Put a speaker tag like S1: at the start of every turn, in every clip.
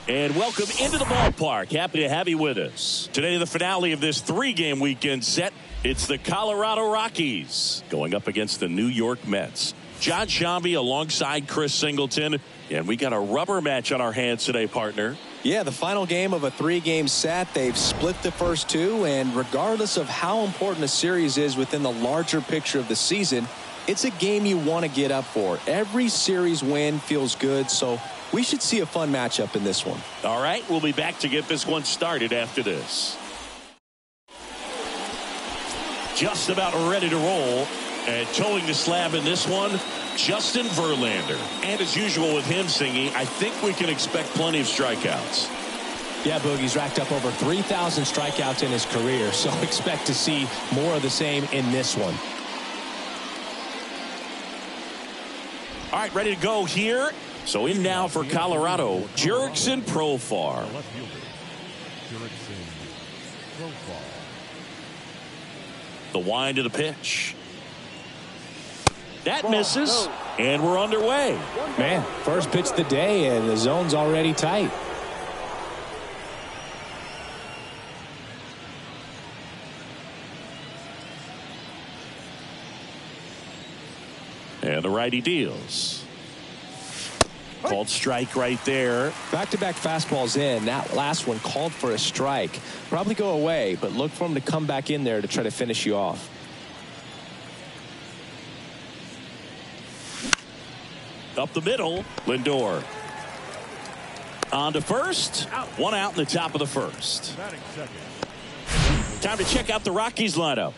S1: And welcome into the ballpark. Happy to have you with us. Today, the finale of this three-game weekend set. It's the Colorado Rockies going up against the New York Mets. John Shambi alongside Chris Singleton. And we got a rubber match on our hands today, partner.
S2: Yeah, the final game of a three-game set. They've split the first two, and regardless of how important a series is within the larger picture of the season, it's a game you want to get up for. Every series win feels good, so we should see a fun matchup in this one.
S1: All right, we'll be back to get this one started after this. Just about ready to roll. And towing the slab in this one, Justin Verlander. And as usual with him singing, I think we can expect plenty of strikeouts.
S3: Yeah, Boogie's racked up over 3,000 strikeouts in his career, so expect to see more of the same in this one.
S1: All right, ready to go here. So in now for Colorado, Jurickson Profar. The wind of the pitch. That misses, and we're underway.
S3: Man, first pitch of the day, and the zone's already tight.
S1: And the righty deals. Called strike right there.
S2: Back-to-back fastballs in. That last one called for a strike. Probably go away, but look for him to come back in there to try to finish you off.
S1: Up the middle, Lindor. On to first. One out in the top of the first. Time to check out the Rockies lineup.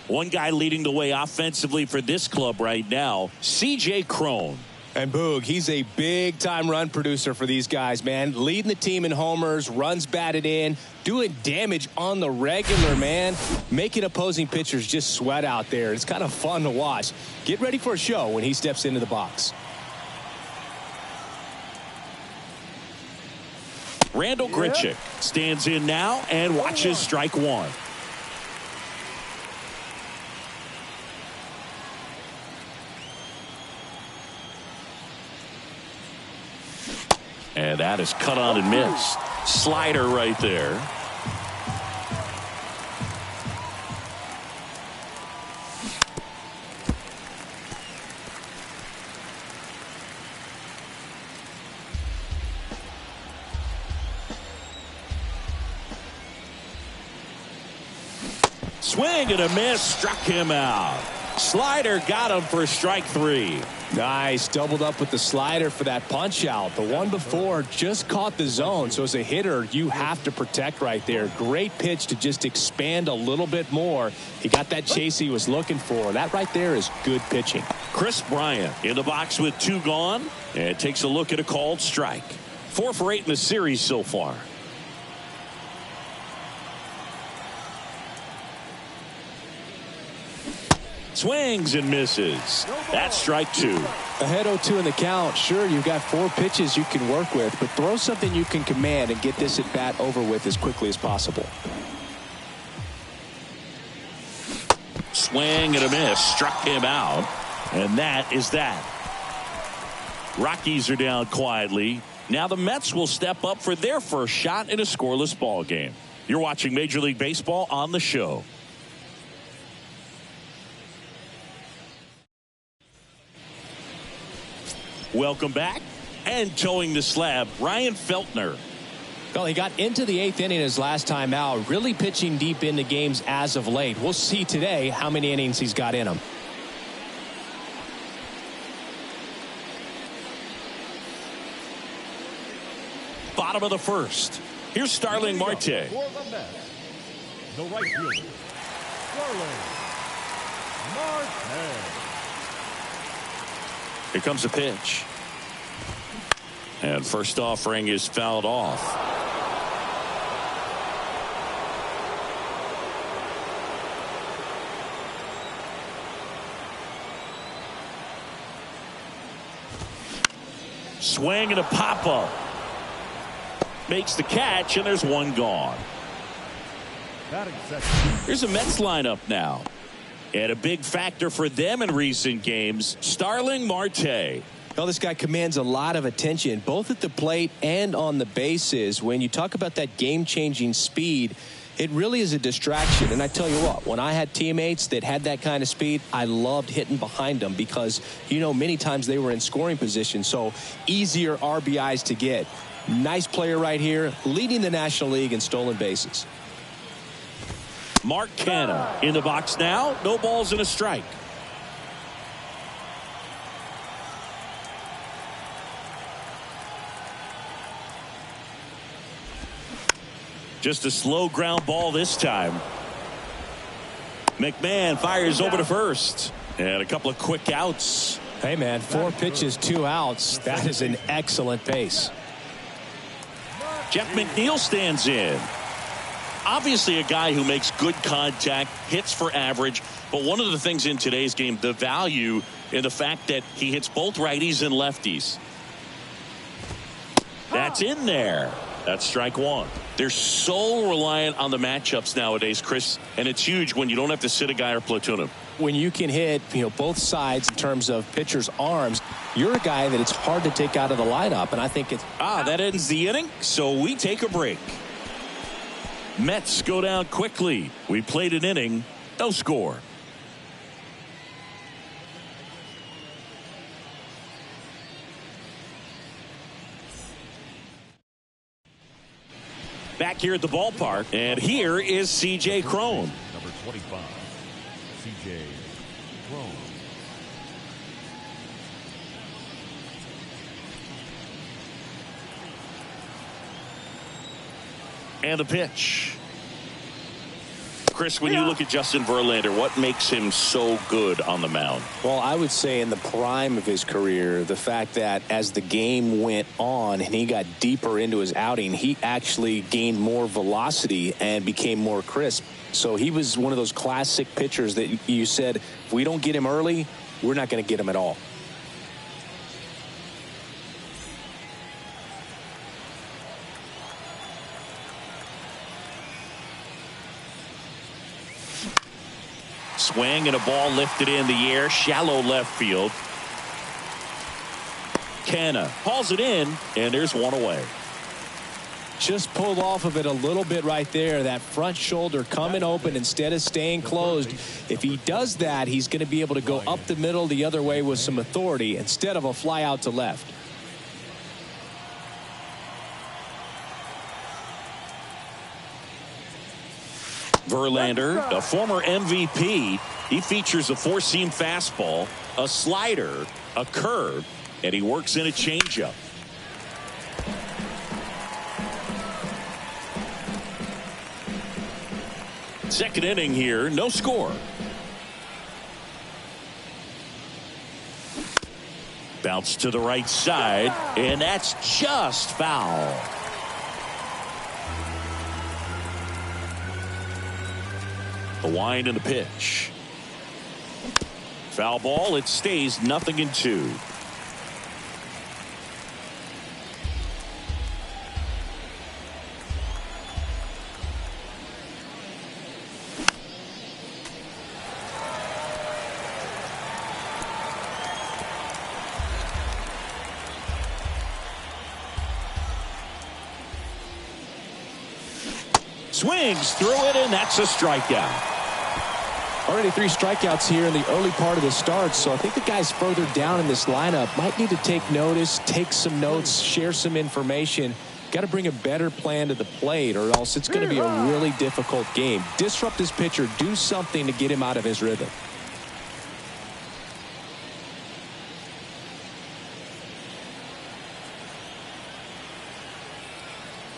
S1: One guy leading the way offensively for this club right now, C.J. Cron.
S3: And Boog, he's a big-time run producer for these guys, man. Leading the team in homers, runs batted in, doing damage on the regular, man. Making opposing pitchers just sweat out there. It's kind of fun to watch. Get ready for a show when he steps into the box.
S1: Randall Grichuk stands in now and watches strike one. And that is cut on and missed. Slider right there. Swing and a miss, struck him out. Slider got him for strike 3.
S3: Nice, doubled up with the slider for that punch out. The one before just caught the zone, so as a hitter you have to protect right there. Great pitch to just expand a little bit more. He got that chase he was looking for. That right there is good pitching.
S1: Chris Bryant in the box with 2 gone, and takes a look at a called strike. 4 for 8 in the series so far. Swings and misses. That's strike 2.
S2: Ahead 0-2 in the count. Sure, you've got 4 pitches you can work with, but throw something you can command and get this at bat over with as quickly as possible.
S1: Swing and a miss, struck him out, and that is that. Rockies are down quietly. Now the Mets will step up for their first shot in a scoreless ball game. You're watching Major League Baseball on the show. Welcome back. And towing the slab, Ryan Feltner.
S3: Well, he got into the 8th inning his last time out, really pitching deep into games as of late. We'll see today how many innings he's got in him.
S1: Bottom of the first. Here's Starling Marte.
S4: For the Mets, the right fielder, Starling Marte.
S1: Here comes a pitch. And first offering is fouled off. Swing and a pop-up. Makes the catch, and there's 1 gone. Here's a Mets lineup now. And a big factor for them in recent games, Starling Marte.
S2: Well, this guy commands a lot of attention, both at the plate and on the bases. When you talk about that game-changing speed, it really is a distraction. And I tell you what, when I had teammates that had that kind of speed, I loved hitting behind them because, you know, many times they were in scoring position, so easier RBIs to get. Nice player right here, leading the National League in stolen bases.
S1: Mark Canha in the box now. No balls and a strike. Just a slow ground ball this time. McMahon fires over to first. And a couple of quick outs.
S3: Hey, man, 4 pitches, 2 outs. That is an excellent pace.
S1: Jeff McNeil stands in. Obviously a guy who makes good contact, hits for average, but one of the things in today's game, the value in the fact that he hits both righties and lefties. That's in there. That's strike 1. They're so reliant on the matchups nowadays, Chris, and it's huge when you don't have to sit a guy or platoon him.
S2: When you can hit, both sides in terms of pitchers' arms, you're a guy that it's hard to take out of the lineup, and I think it's...
S1: That ends the inning, so we take a break. Mets go down quickly. We played an inning, no score. Back here at the ballpark, and here is C.J. Cron.
S4: Number 25, C.J. Cron.
S1: And the pitch. Chris, when you look at Justin Verlander, what makes him so good on the mound?
S2: Well, I would say in the prime of his career, the fact that as the game went on and he got deeper into his outing, he actually gained more velocity and became more crisp. So he was one of those classic pitchers that you said, if we don't get him early, we're not going to get him at all.
S1: Swing and a ball lifted in the air, shallow left field. Canna hauls it in, and there's one away.
S3: Just pulled off of it a little bit right there. That front shoulder coming open instead of staying closed. If he does that, he's going to be able to go up the middle the other way with some authority instead of a fly out to left.
S1: Verlander, a former MVP, he features a four-seam fastball, a slider, a curve, and he works in a changeup. Second inning here, no score. Bounce to the right side, and that's just foul. The wind and the pitch. Foul ball, it stays 0-2. Swings through it, and that's a strikeout.
S2: Already 3 strikeouts here in the early part of the start, so I think the guys further down in this lineup might need to take notice, take some notes, share some information. Got to bring a better plan to the plate, or else it's going to be a really difficult game. Disrupt his pitcher, do something to get him out of his rhythm.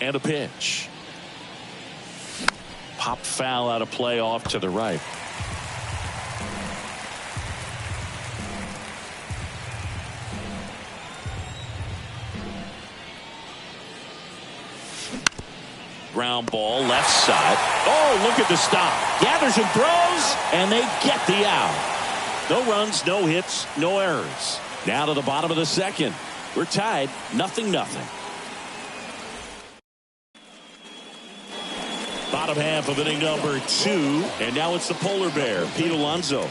S1: And a pitch. Popped foul out of play off to the right. Ground ball left side. Oh, look at the stop. Gathers and throws, and they get the out. No runs, no hits, no errors. Now to the bottom of the second. We're tied 0-0. Bottom half of inning number 2, and now it's the polar bear, Pete Alonso.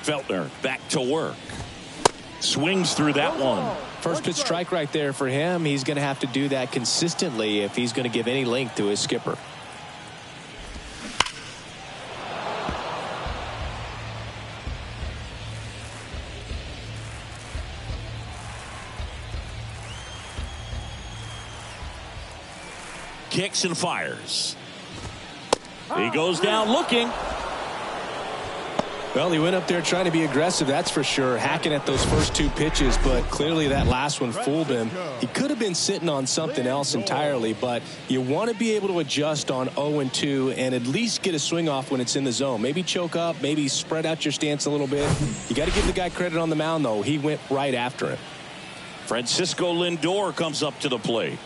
S1: Feltner back to work. Swings through that one.
S2: First pitch strike right there for him. He's going to have to do that consistently if he's going to give any length to his skipper.
S1: Kicks and fires. He goes down looking.
S2: Well, he went up there trying to be aggressive, that's for sure, hacking at those first 2 pitches, but clearly that last one fooled him. He could have been sitting on something else entirely, but you want to be able to adjust on 0-2 and at least get a swing off when it's in the zone. Maybe choke up, maybe spread out your stance a little bit. You got to give the guy credit on the mound, though. He went right after him.
S1: Francisco Lindor comes up to the plate.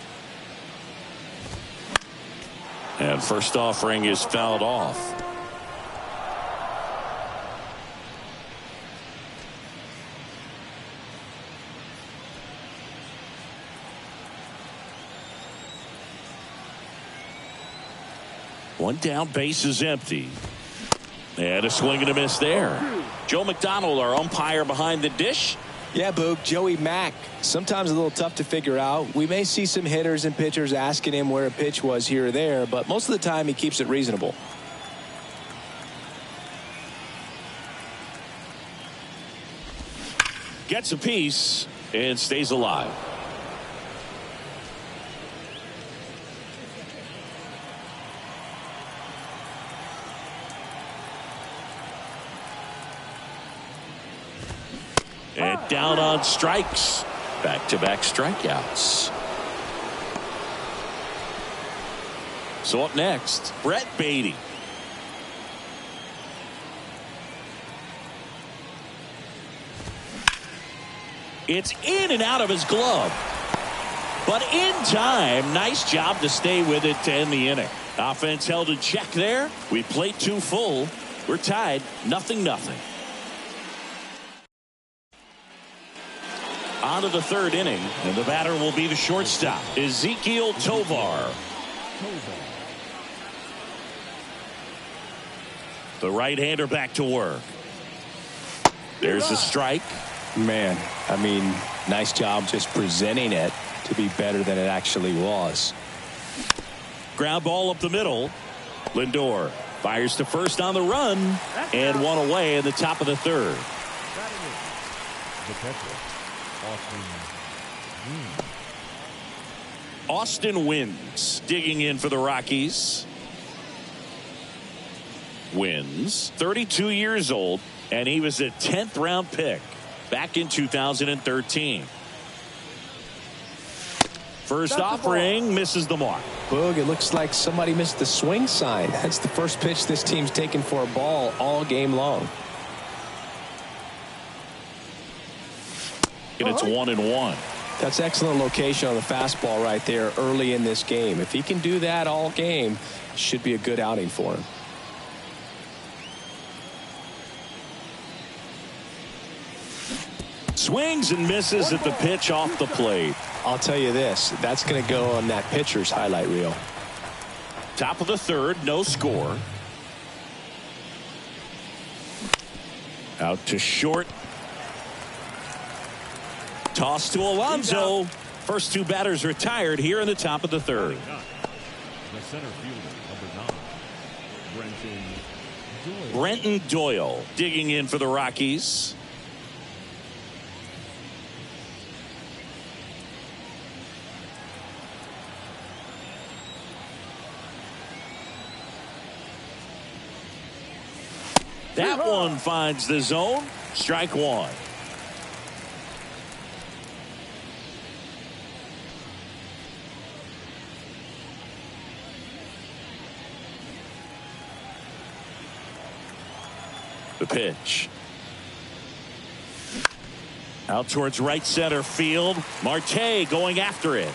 S1: And first offering is fouled off. One down, base is empty. And a swing and a miss there. Joe McDonald, our umpire behind the dish.
S2: Yeah, Boog, Joey Mack, sometimes a little tough to figure out. We may see some hitters and pitchers asking him where a pitch was here or there, but most of the time he keeps it reasonable.
S1: Gets a piece and stays alive. And down on strikes. Back-to-back strikeouts. So up next, Brett Beatty. It's in and out of his glove. But in time, nice job to stay with it to end the inning. Offense held in check there. We played 2 full. We're tied 0-0. On to the third inning, and the batter will be the shortstop, Ezekiel Tovar. The right-hander back to work. There's a strike.
S3: Man, I mean, nice job just presenting it to be better than it actually was.
S1: Ground ball up the middle. Lindor fires to first on the run, and one away in the top of the third.
S4: The catcher,
S1: Austin Wynns digging in for the Rockies. Wynns, 32 years old, and he was a 10th round pick back in 2013. First offering misses the mark.
S2: Boog, it looks like somebody missed the swing sign. That's the first pitch this team's taken for a ball all game long.
S1: And it's 1-1.
S2: That's excellent location on the fastball right there early in this game. If he can do that all game, it should be a good outing for him.
S1: Swings and misses at the pitch off the plate.
S2: I'll tell you this, that's going to go on that pitcher's highlight reel.
S1: Top of the third, no score. Out to short. Toss to Alonso. First two batters retired here in the top of the third.
S4: the center fielder, number 9,
S1: Brenton Doyle digging in for the Rockies. That one finds the zone. Strike one. The pitch. Out towards right center field. Marte going after it.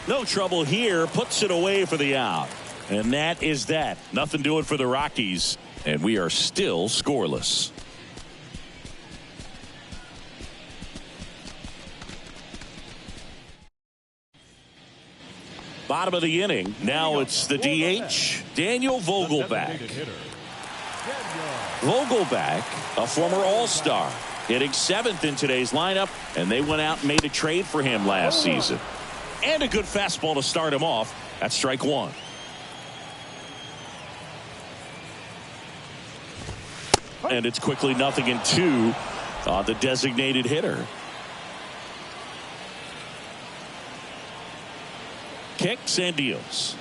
S1: No trouble here. Puts it away for the out. And that is that. Nothing doing for the Rockies. And we are still scoreless. Bottom of the inning. Now it's the DH, Daniel Vogelback. Vogelback, a former All-Star, hitting 7th in today's lineup, and they went out and made a trade for him last season. And a good fastball to start him off. That's strike one. And it's quickly 0-2 on the designated hitter. Kicks and deals.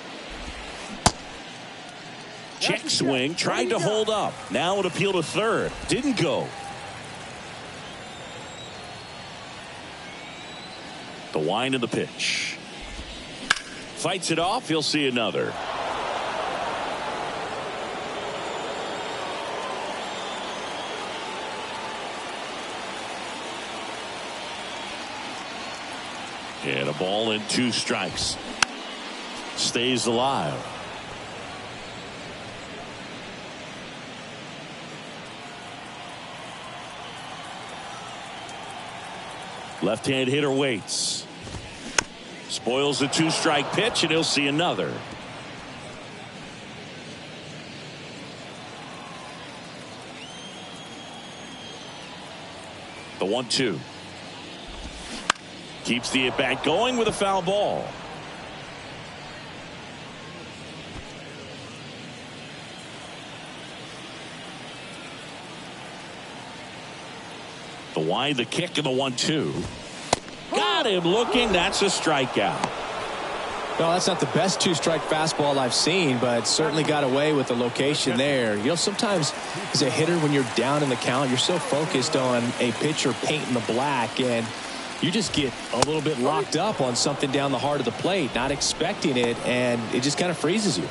S1: Check swing, tried to hold up. Now an appeal to third. Didn't go. The wind of the pitch. Fights it off. He'll see another. And a ball and 2 strikes. Stays alive. Left-hand hitter waits. Spoils the 2-strike pitch, and he'll see another. The 1-2. Keeps the at-bat going with a foul ball. The wind, the kick, and the 1-2. Got him looking. That's a strikeout.
S2: Well, that's not the best 2-strike fastball I've seen, but certainly got away with the location there. You know, sometimes as a hitter, when you're down in the count, you're so focused on a pitcher painting the black, and you just get a little bit locked up on something down the heart of the plate, not expecting it, and it just kind of freezes you.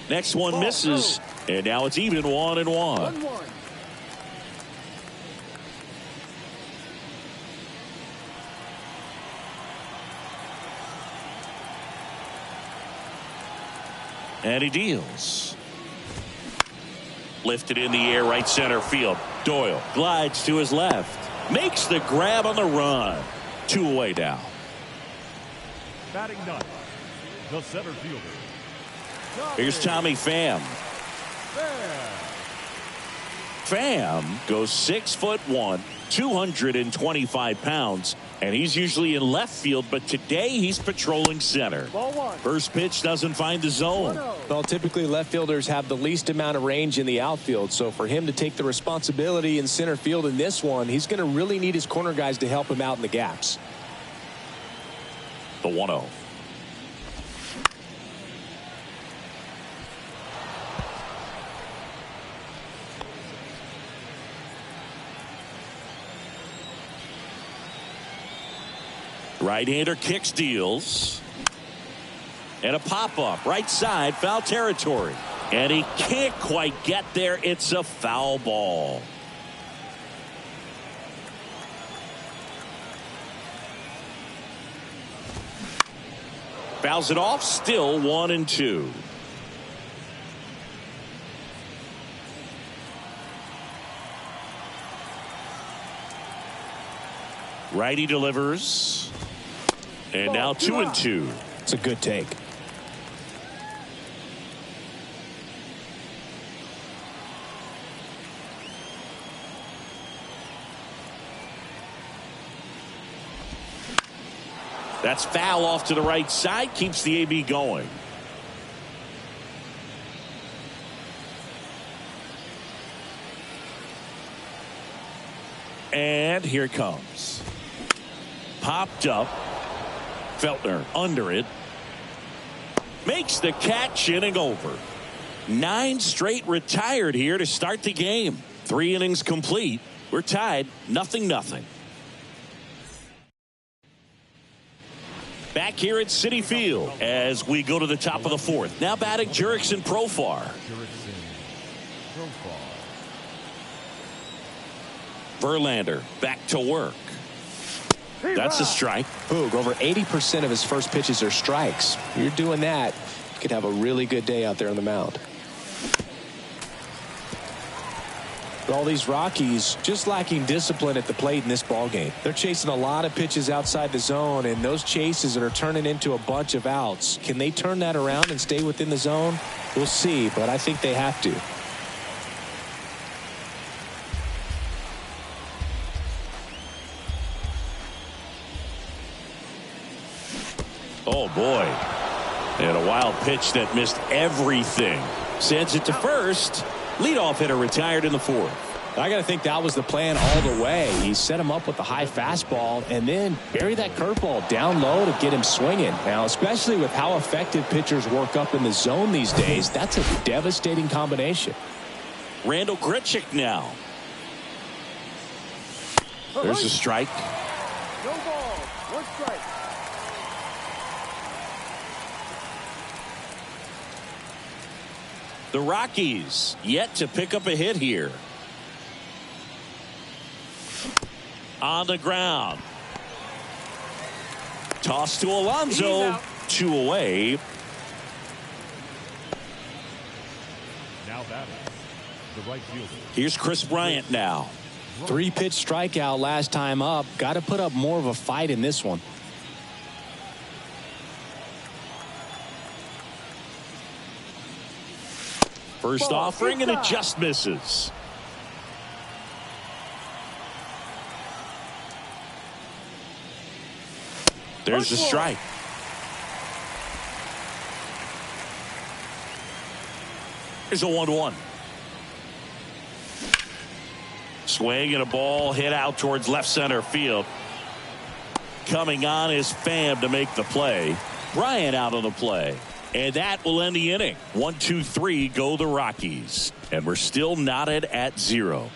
S1: Next one misses, and now it's even 1-1. And he deals. Lifted in the air, right center field. Doyle glides to his left. Makes the grab on the run. 2 away now.
S4: Batting ninth, the center fielder.
S1: Here's Tommy Pham. Pham goes 6'1", 225 pounds, and he's usually in left field, but today he's patrolling center. First pitch doesn't find the zone.
S2: Well, typically left fielders have the least amount of range in the outfield, so for him to take the responsibility in center field in this one, he's going to really need his corner guys to help him out in the gaps.
S1: The 1-0. Right-hander kicks, deals. And a pop-up. Right side, foul territory. And he can't quite get there. It's a foul ball. Fouls it off, still 1-2. Righty delivers. And now 2-2.
S2: It's a good take.
S1: That's foul off to the right side. Keeps the AB going. And here it comes. Popped up. Feltner under it. Makes the catch, inning over. 9 straight retired here to start the game. 3 innings complete. We're tied 0-0. Back here at Citi Field as we go to the top of the 4th. Now batting Jurickson Profar. Verlander back to work. That's a strike.
S2: Boog, over 80% of his first pitches are strikes. You're doing that, you could have a really good day out there on the mound. But all these Rockies just lacking discipline at the plate in this ball game. They're chasing a lot of pitches outside the zone, and those chases are turning into a bunch of outs. Can they turn that around and stay within the zone? We'll see, but I think they have to.
S1: Oh, boy. And a wild pitch that missed everything. Sends it to first. Leadoff hitter retired in the 4th.
S2: I got to think that was the plan all the way. He set him up with a high fastball and then bury that curveball down low to get him swinging. Now, especially with how effective pitchers work up in the zone these days, that's a devastating combination.
S1: Randall Grichuk now. There's a strike.
S4: No ball, 1 strike.
S1: The Rockies yet to pick up a hit here. On the ground. Toss to Alonso. 2 away.
S4: Now batting, the right fielder.
S1: Here's Chris Bryant now.
S2: 3-pitch strikeout last time up. Got to put up more of a fight in this one.
S1: First offering, and it just misses. There's the strike. Here's a 1-1. Swing and a ball hit out towards left center field. Coming on is Pham to make the play. Bryant out on the play. And that will end the inning. 1, 2, 3 go the Rockies. And we're still knotted at 0.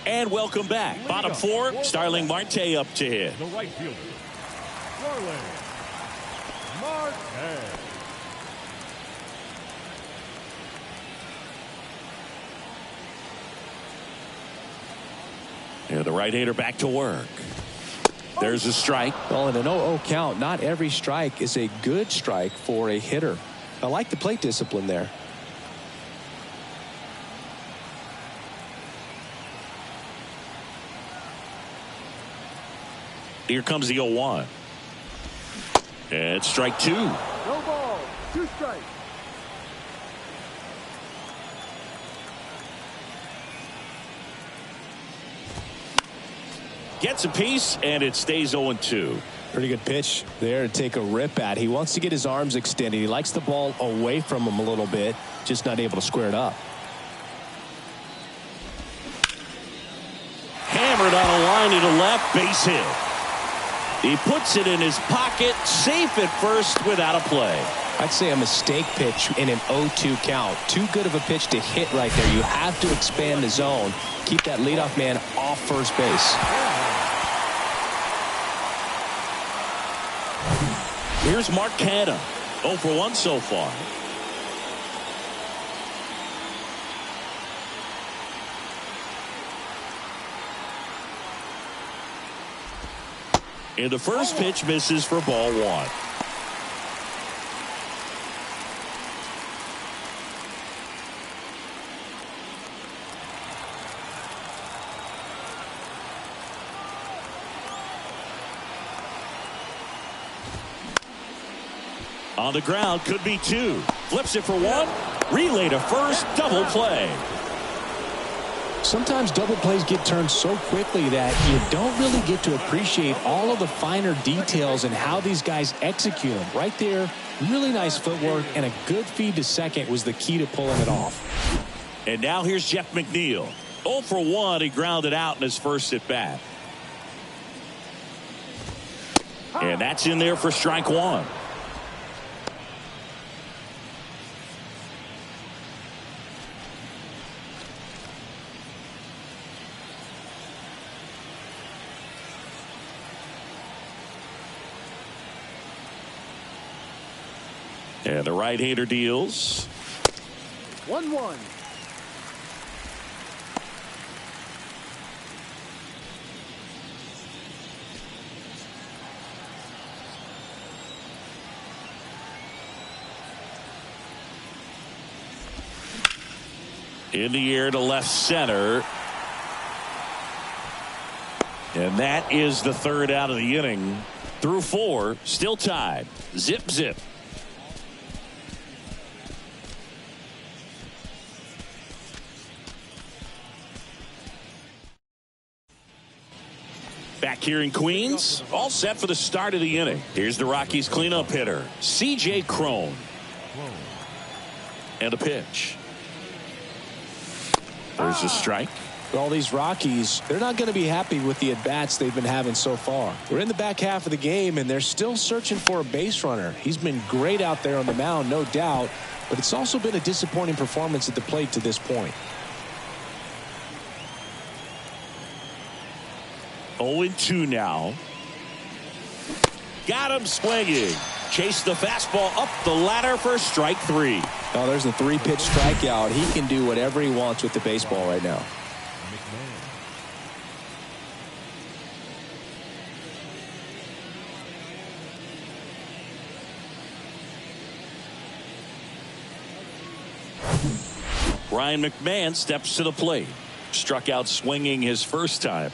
S1: And welcome back. Bottom 4, Starling Marte up to hit.
S4: The right fielder, Starling Marte.
S1: And the right-hander back to work. There's a strike.
S2: Well, in an 0-0 count, not every strike is a good strike for a hitter. I like the plate discipline there.
S1: Here comes the 0-1. And it's strike two.
S4: No ball. 2 strikes.
S1: Gets a piece, and it stays 0-2.
S2: Pretty good pitch there to take a rip at. He wants to get his arms extended. He likes the ball away from him a little bit, just not able to square it up.
S1: Hammered on a line to left, base hit. He puts it in his pocket, safe at first without a play.
S2: I'd say a mistake pitch in an 0-2 count. Too good of a pitch to hit right there. You have to expand the zone. Keep that leadoff man off first base.
S1: Here's Mark Canha. 0 for 1 so far. And the first pitch misses for ball 1. On the ground, could be 2. Flips it for 1. Relay to first, double play.
S2: Sometimes double plays get turned so quickly that you don't really get to appreciate all of the finer details and how these guys execute them. Right there, really nice footwork, and a good feed to second was the key to pulling it off.
S1: And now here's Jeff McNeil. 0 for 1, he grounded out in his first at bat. And that's in there for strike 1. And the right-hander deals.
S4: 1-1.
S1: In the air to left center. And that is the third out of the inning. Through 4, still tied. Zip, zip. Back here in Queens, all set for the start of the inning. Here's the Rockies cleanup hitter, C.J. Cron. And a pitch. There's a strike.
S2: All these Rockies, they're not going to be happy with the at-bats they've been having so far. We're in the back half of the game, and they're still searching for a base runner. He's been great out there on the mound, no doubt, but it's also been a disappointing performance at the plate to this point.
S1: 0-2 now. Got him swinging. Chase the fastball up the ladder for strike 3.
S2: Oh, there's a 3-pitch strikeout. He can do whatever he wants with the baseball right now.
S1: Ryan McMahon steps to the plate. Struck out swinging his first time.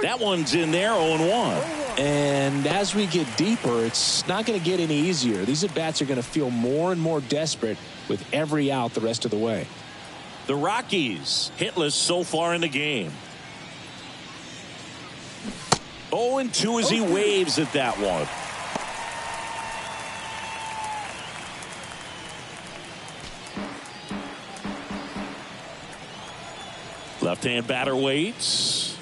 S1: That one's in there, 0-1.
S2: And as we get deeper, it's not going to get any easier. These at-bats are going to feel more and more desperate with every out the rest of the way.
S1: The Rockies hitless so far in the game. 0-2 as he waves at that one. Left-hand batter waits.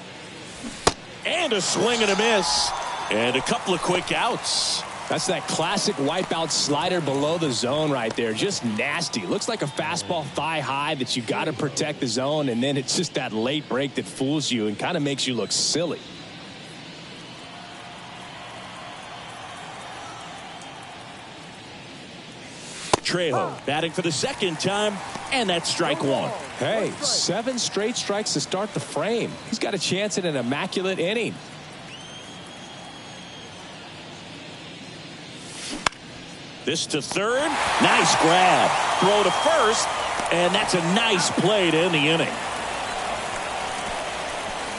S1: And a swing and a miss. And a couple of quick outs.
S2: That's that classic wipeout slider below the zone right there. Just nasty. Looks like a fastball thigh high that you got to protect the zone, and then it's just that late break that fools you and kind of makes you look silly.
S1: Trejo batting for the second time, and that's strike one.
S3: Hey, 7 straight strikes to start the frame. He's got a chance at an immaculate inning.
S1: This to third. Nice grab. Throw to first, and that's a nice play to end the inning.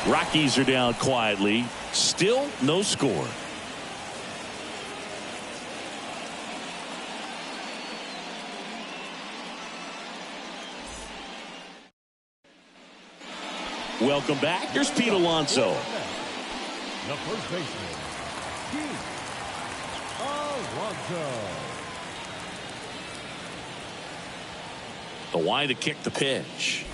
S1: Rockies are down quietly. Still no score. Welcome back. Here's Pete Alonso.
S4: The first baseman, Pete Alonso.
S1: The wide to kick the pitch.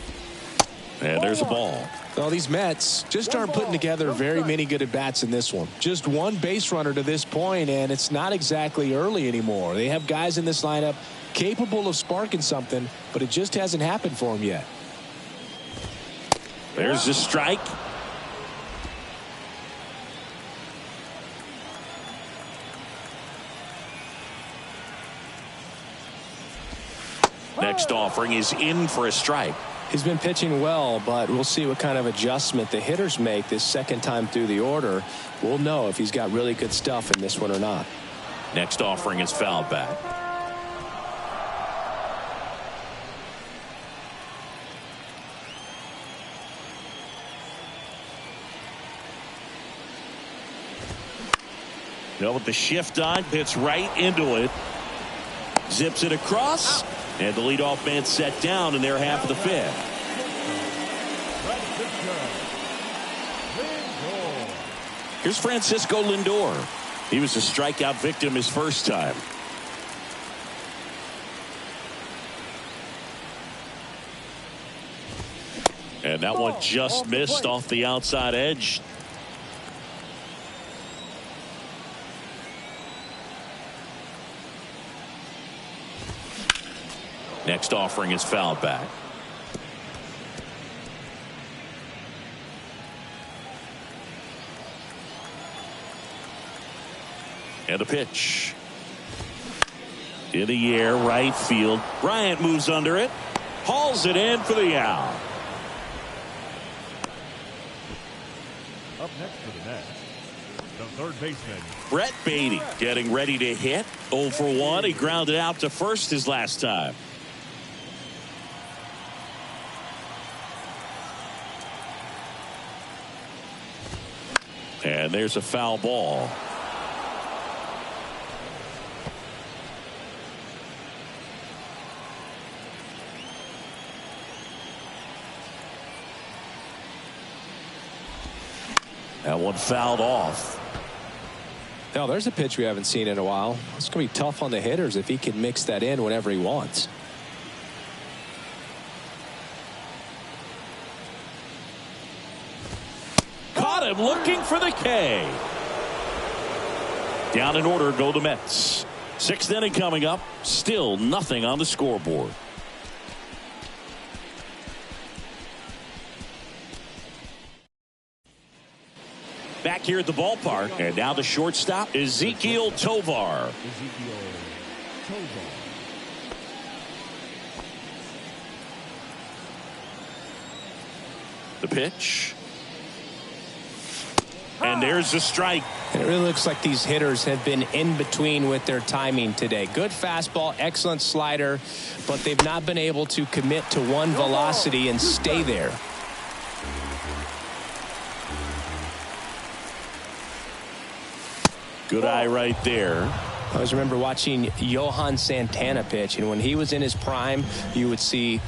S1: And there's a ball.
S2: Well, these Mets just aren't putting together very many good at-bats in this one. Just one base runner to this point, and it's not exactly early anymore. They have guys in this lineup capable of sparking something, but it just hasn't happened for them yet.
S1: There's the strike. Next offering is in for a strike.
S2: He's been pitching well, but we'll see what kind of adjustment the hitters make this second time through the order. We'll know if he's got really good stuff in this one or not.
S1: Next offering is fouled back. With the shift on, hits right into it. Zips it across. And the leadoff man set down in their half of the fifth. Here's Francisco Lindor. He was a strikeout victim his first time. And that one just missed off the outside edge. Next offering is fouled back. And a pitch. In the air, right field. Bryant moves under it. Hauls it in for the out.
S4: Up next for the Mets, the third baseman,
S1: Brett Beatty getting ready to hit. 0 for 1. He grounded out to first his last time. And there's a foul ball. That one fouled off.
S2: Now, there's a pitch we haven't seen in a while. It's going to be tough on the hitters if he can mix that in whenever he wants.
S1: Caught him looking for the K. Down in order go the Mets. 6th inning coming up. Still nothing on the scoreboard. Back here at the ballpark, and now the shortstop, Ezequiel Tovar. The pitch. And there's the strike.
S2: And it really looks like these hitters have been in between with their timing today. Good fastball, excellent slider, but they've not been able to commit to one velocity and stay there.
S1: Good eye right there.
S2: I always remember watching Johan Santana pitch, and when he was in his prime, you would see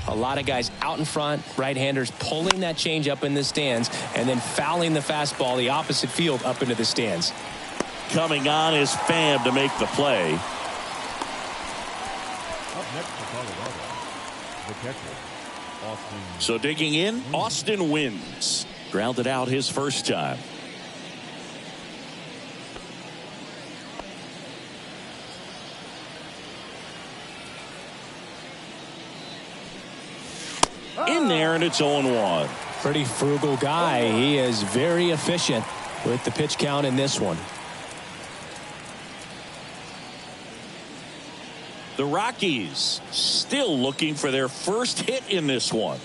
S2: a lot of guys out in front, right-handers pulling that change up in the stands and then fouling the fastball the opposite field up into the stands.
S1: Coming on is Pham to make the play.
S4: up next for Colorado, the catcher, Austin.
S1: So digging in, Austin wins. Grounded out his first time. In there, and it's 0-1.
S2: Pretty frugal guy. He is very efficient with the pitch count in this one.
S1: The Rockies still looking for their first hit in this one.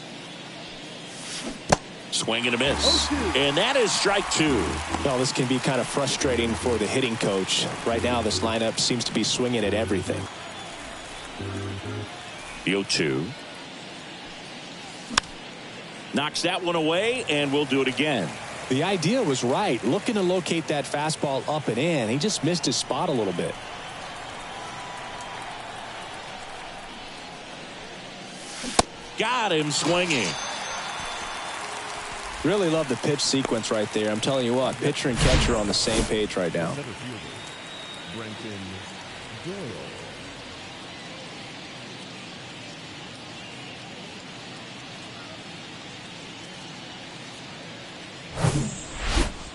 S1: Swing and a miss. And that is strike two.
S3: Well, this can be kind of frustrating for the hitting coach. Right now, this lineup seems to be swinging at everything.
S1: The 0-2. Knocks that one away, and we'll do it again.
S3: The idea was right. Looking to locate that fastball up and in. He just missed his spot a little bit.
S1: Got him swinging.
S3: Really love the pitch sequence right there. I'm telling you what, pitcher and catcher are on the same page right now.
S4: Brenton Doyle.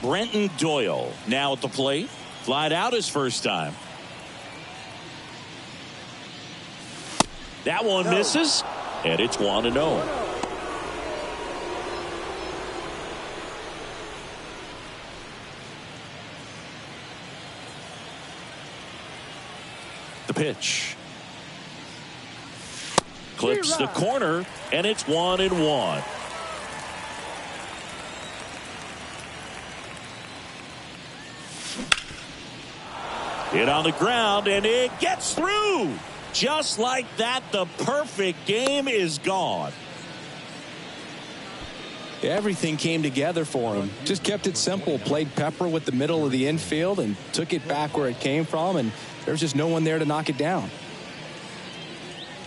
S1: Brenton Doyle now at the plate. Flied out his first time. That one misses, and it's 1-0. The pitch. Clips the corner, and it's 1-1. Hit on the ground, and it gets through. Just like that, the perfect game is gone.
S3: Everything came together for him. Just kept it simple. Played pepper with the middle of the infield and took it back where it came from, and there's just no one there to knock it down.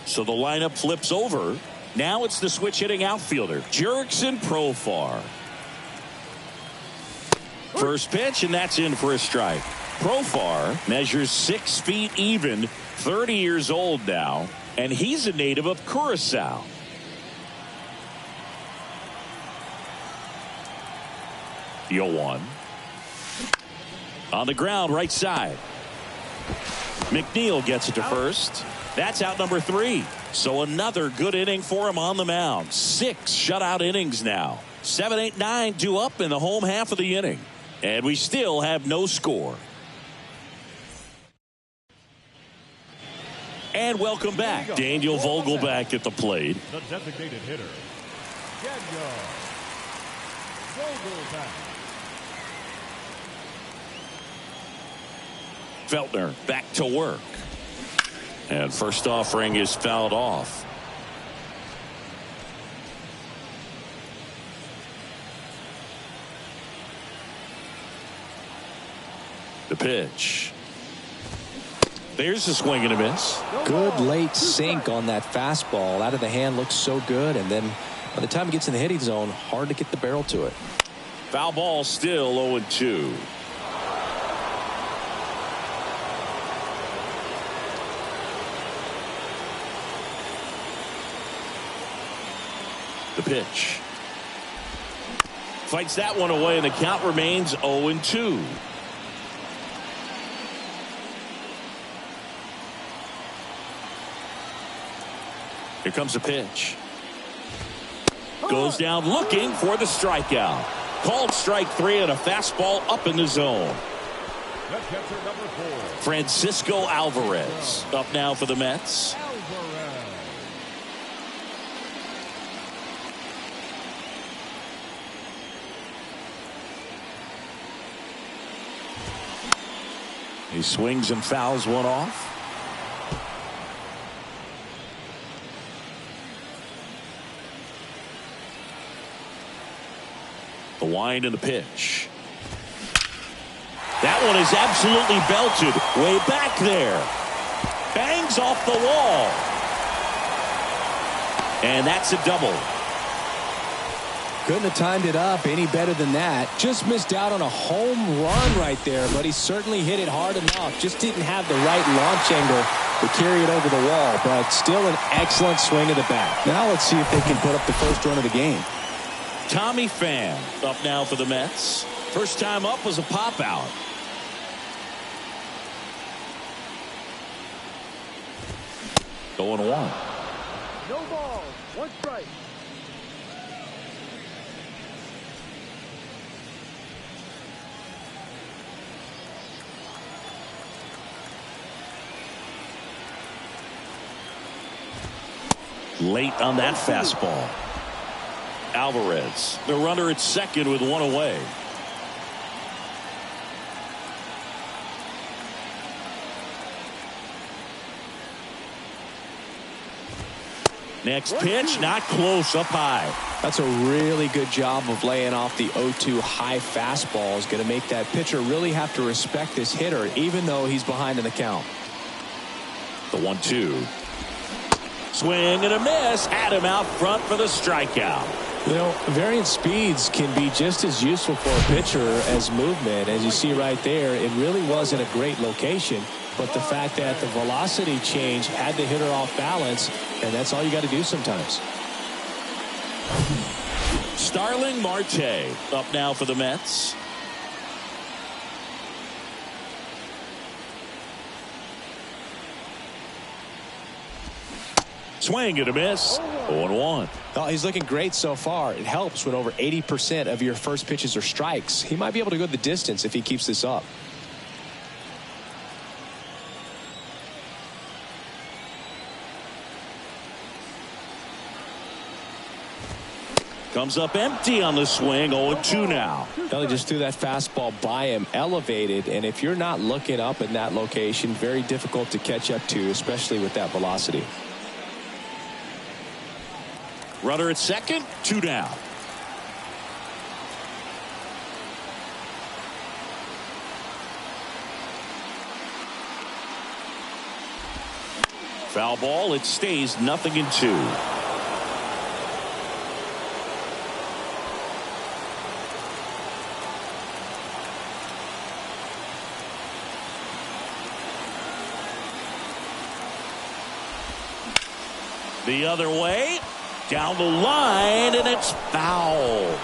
S1: So the lineup flips over. Now it's the switch hitting outfielder, Jurickson Profar. First pitch, and that's in for a strike. Profar measures 6 feet even, 30 years old now, and he's a native of Curacao. The 0-1. On the ground, right side. McNeil gets it to first. That's out number 3. So another good inning for him on the mound. 6 shutout innings now. 7, 8, 9 due up in the home half of the inning. And we still have no score. And welcome back. Daniel Vogelback at the plate.
S4: The designated hitter, Daniel Vogelback.
S1: Feltner back to work. And first offering is fouled off. The pitch. There's a swing and a miss.
S2: Good late sink on that fastball. Out of the hand, looks so good, and then by the time it gets in the hitting zone, hard to get the barrel to it.
S1: Foul ball, still 0-2. The pitch. Fights that one away, and the count remains 0-2. Here comes a pitch. Goes down looking for the strikeout. Called strike 3 and a fastball up in the zone.
S4: The catcher, number 4.
S1: Francisco Alvarez up now for the Mets.
S4: Alvarez.
S1: He swings and fouls one off. The wind and the pitch. That one is absolutely belted. Way back there. Bangs off the wall. And that's a double.
S2: Couldn't have timed it up any better than that. Just missed out on a home run right there, but he certainly hit it hard enough. Just didn't have the right launch angle to carry it over the wall, but still an excellent swing of the bat. Now let's see if they can put up the first run of the game.
S1: Tommy Pham up now for the Mets. First time up was a pop out. Going 1.
S4: No ball, 1 strike.
S1: late on that fastball. Alvarez, the runner at second with one away. Next pitch, not close, up high.
S2: That's a really good job of laying off the 0-2 high fastball. Is going to make that pitcher really have to respect this hitter, even though he's behind in the count.
S1: The 1-2. Swing and a miss. Had him out front for the strikeout.
S2: You know, variant speeds can be just as useful for a pitcher as movement. As you see right there, it really wasn't a great location. But the fact that the velocity change had the hitter off balance, and that's all you got to do sometimes.
S1: Starling Marte up now for the Mets. Swing and a miss. 0-1.
S2: Oh, he's looking great so far. It helps when over 80% of your first pitches are strikes. He might be able to go the distance if he keeps this up.
S1: Comes up empty on the swing. 0-2 now.
S2: They just threw that fastball by him, elevated, and if you're not looking up in that location, very difficult to catch up to, especially with that velocity.
S1: Runner at second, 2 down. Foul ball. It stays 0-2. The other way, down the line, and it's foul.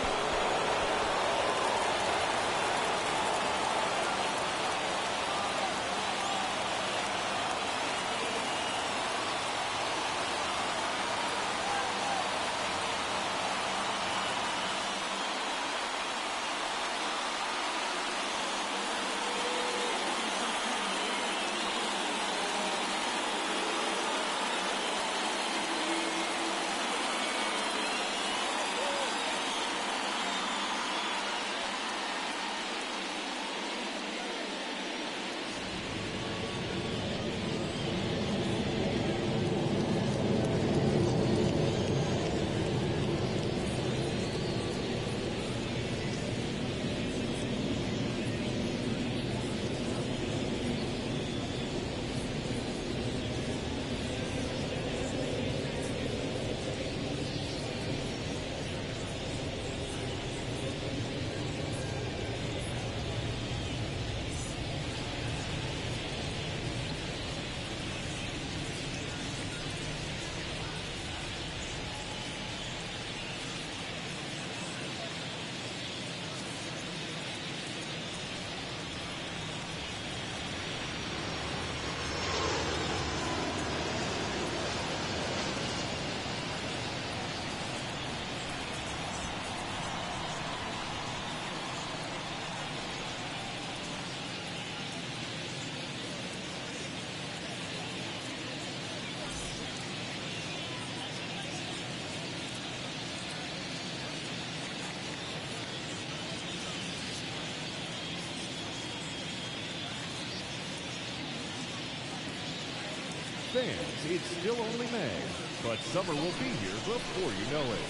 S4: Fans, it's still only May, but summer will be here before you know it.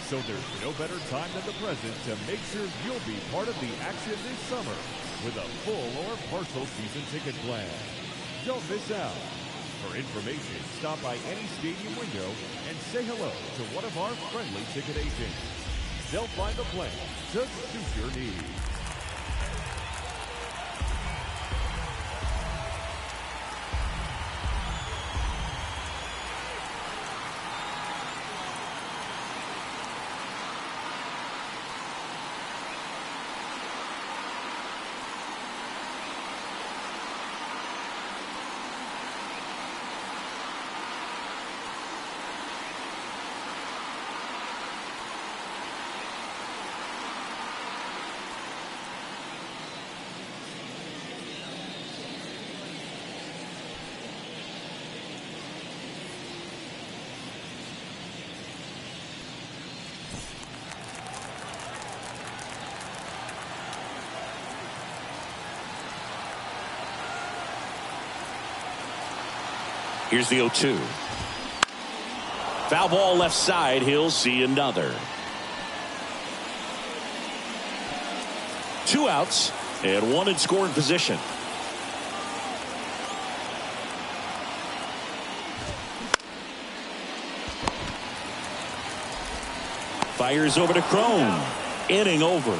S4: So there's no better time than the present to make sure you'll be part of the action this summer with a full or partial season ticket plan. Don't miss out. For information, stop by any stadium window and say hello to one of our friendly ticket agents. They'll find a plan to suit your needs.
S1: Here's the 0-2. Foul ball left side. He'll see another. 2 outs and 1 in scoring position. Fires over to Crone. Inning over.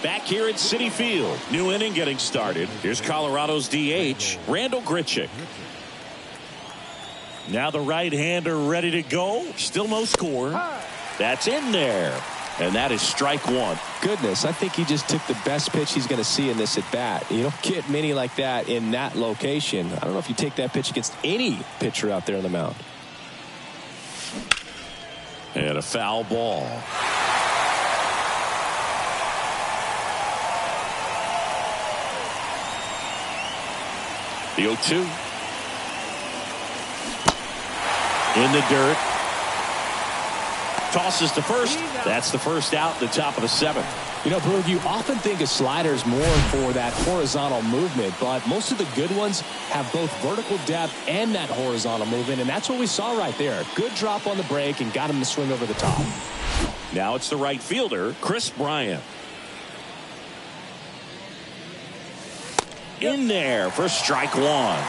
S1: Back here at Citi Field. New inning getting started. Here's Colorado's DH, Randall Grichuk. Now the right-hander ready to go. Still no score. That's in there. And that is strike 1.
S2: Goodness, I think he just took the best pitch he's going to see in this at-bat. You don't get many like that in that location. I don't know if you take that pitch against any pitcher out there on the mound.
S1: And a foul ball. The 0-2. In the dirt. Tosses to first. That's the first out, the top of the 7th.
S2: You know, Boog, you often think of sliders more for that horizontal movement, but most of the good ones have both vertical depth and that horizontal movement, and that's what we saw right there. Good drop on the break and got him to swing over the top.
S1: Now it's the right fielder, Chris Bryant. In there for strike 1.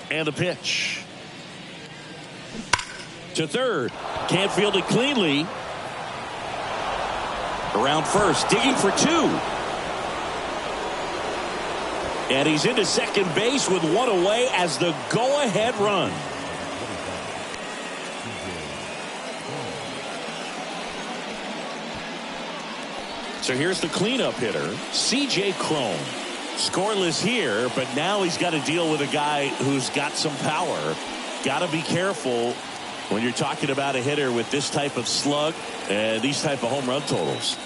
S1: And the pitch. To third. Can't field it cleanly. Around first. Digging for 2. And he's into second base with 1 away as the go-ahead run. So here's the cleanup hitter, C.J. Crone. Scoreless here, but now he's got to deal with a guy who's got some power. Got to be careful when you're talking about a hitter with this type of slug and these type of home run totals.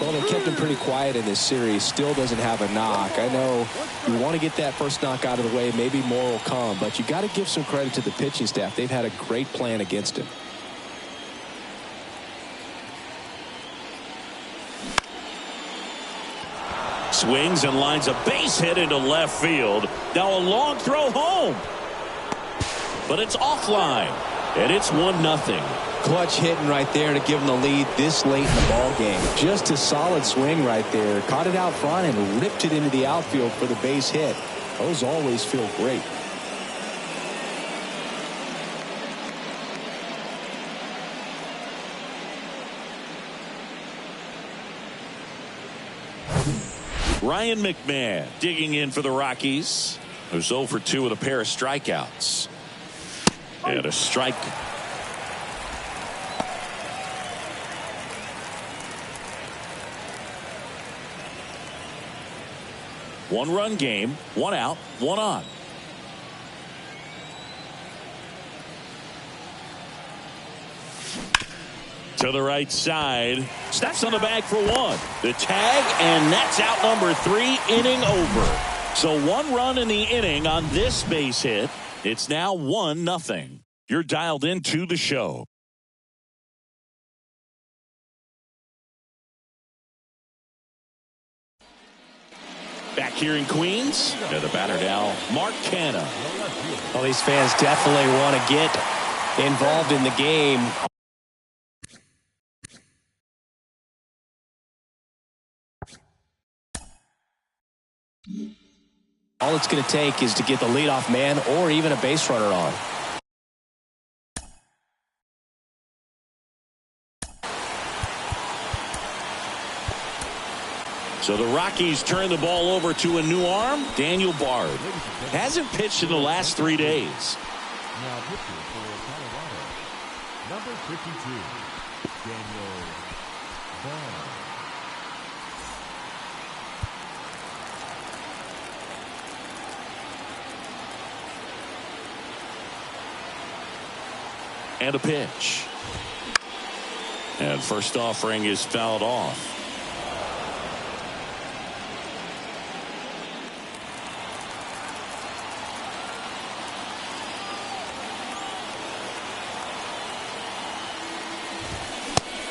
S2: Well, they kept him pretty quiet in this series. Still doesn't have a knock. I know you want to get that first knock out of the way. Maybe more will come, but you got to give some credit to the pitching staff. They've had a great plan against him.
S1: Swings and lines a base hit into left field. Now a long throw home. But it's offline. And it's 1-0.
S2: Clutch hitting right there to give them the lead this late in the ball game. Just a solid swing right there. Caught it out front and ripped it into the outfield for the base hit. Those always feel great.
S1: Ryan McMahon digging in for the Rockies, who's 0 for 2 with a pair of strikeouts. And a strike. One-run game, 1 out, 1 on. To the right side. Snaps on the bag for 1. The tag, and that's out number 3, inning over. So 1 run in the inning on this base hit. It's now 1-0. You're dialed into the show. Back here in Queens, to the batter now, Mark Canha.
S2: Well, these fans definitely want to get involved in the game. All it's going to take is to get the leadoff man or even a base runner on.
S1: So the Rockies turn the ball over to a new arm, Daniel Bard. Hasn't pitched in the last 3 days.
S4: Now pitcher for Colorado, number 52, Daniel Vaughn.
S1: And a pitch. And first offering is fouled off.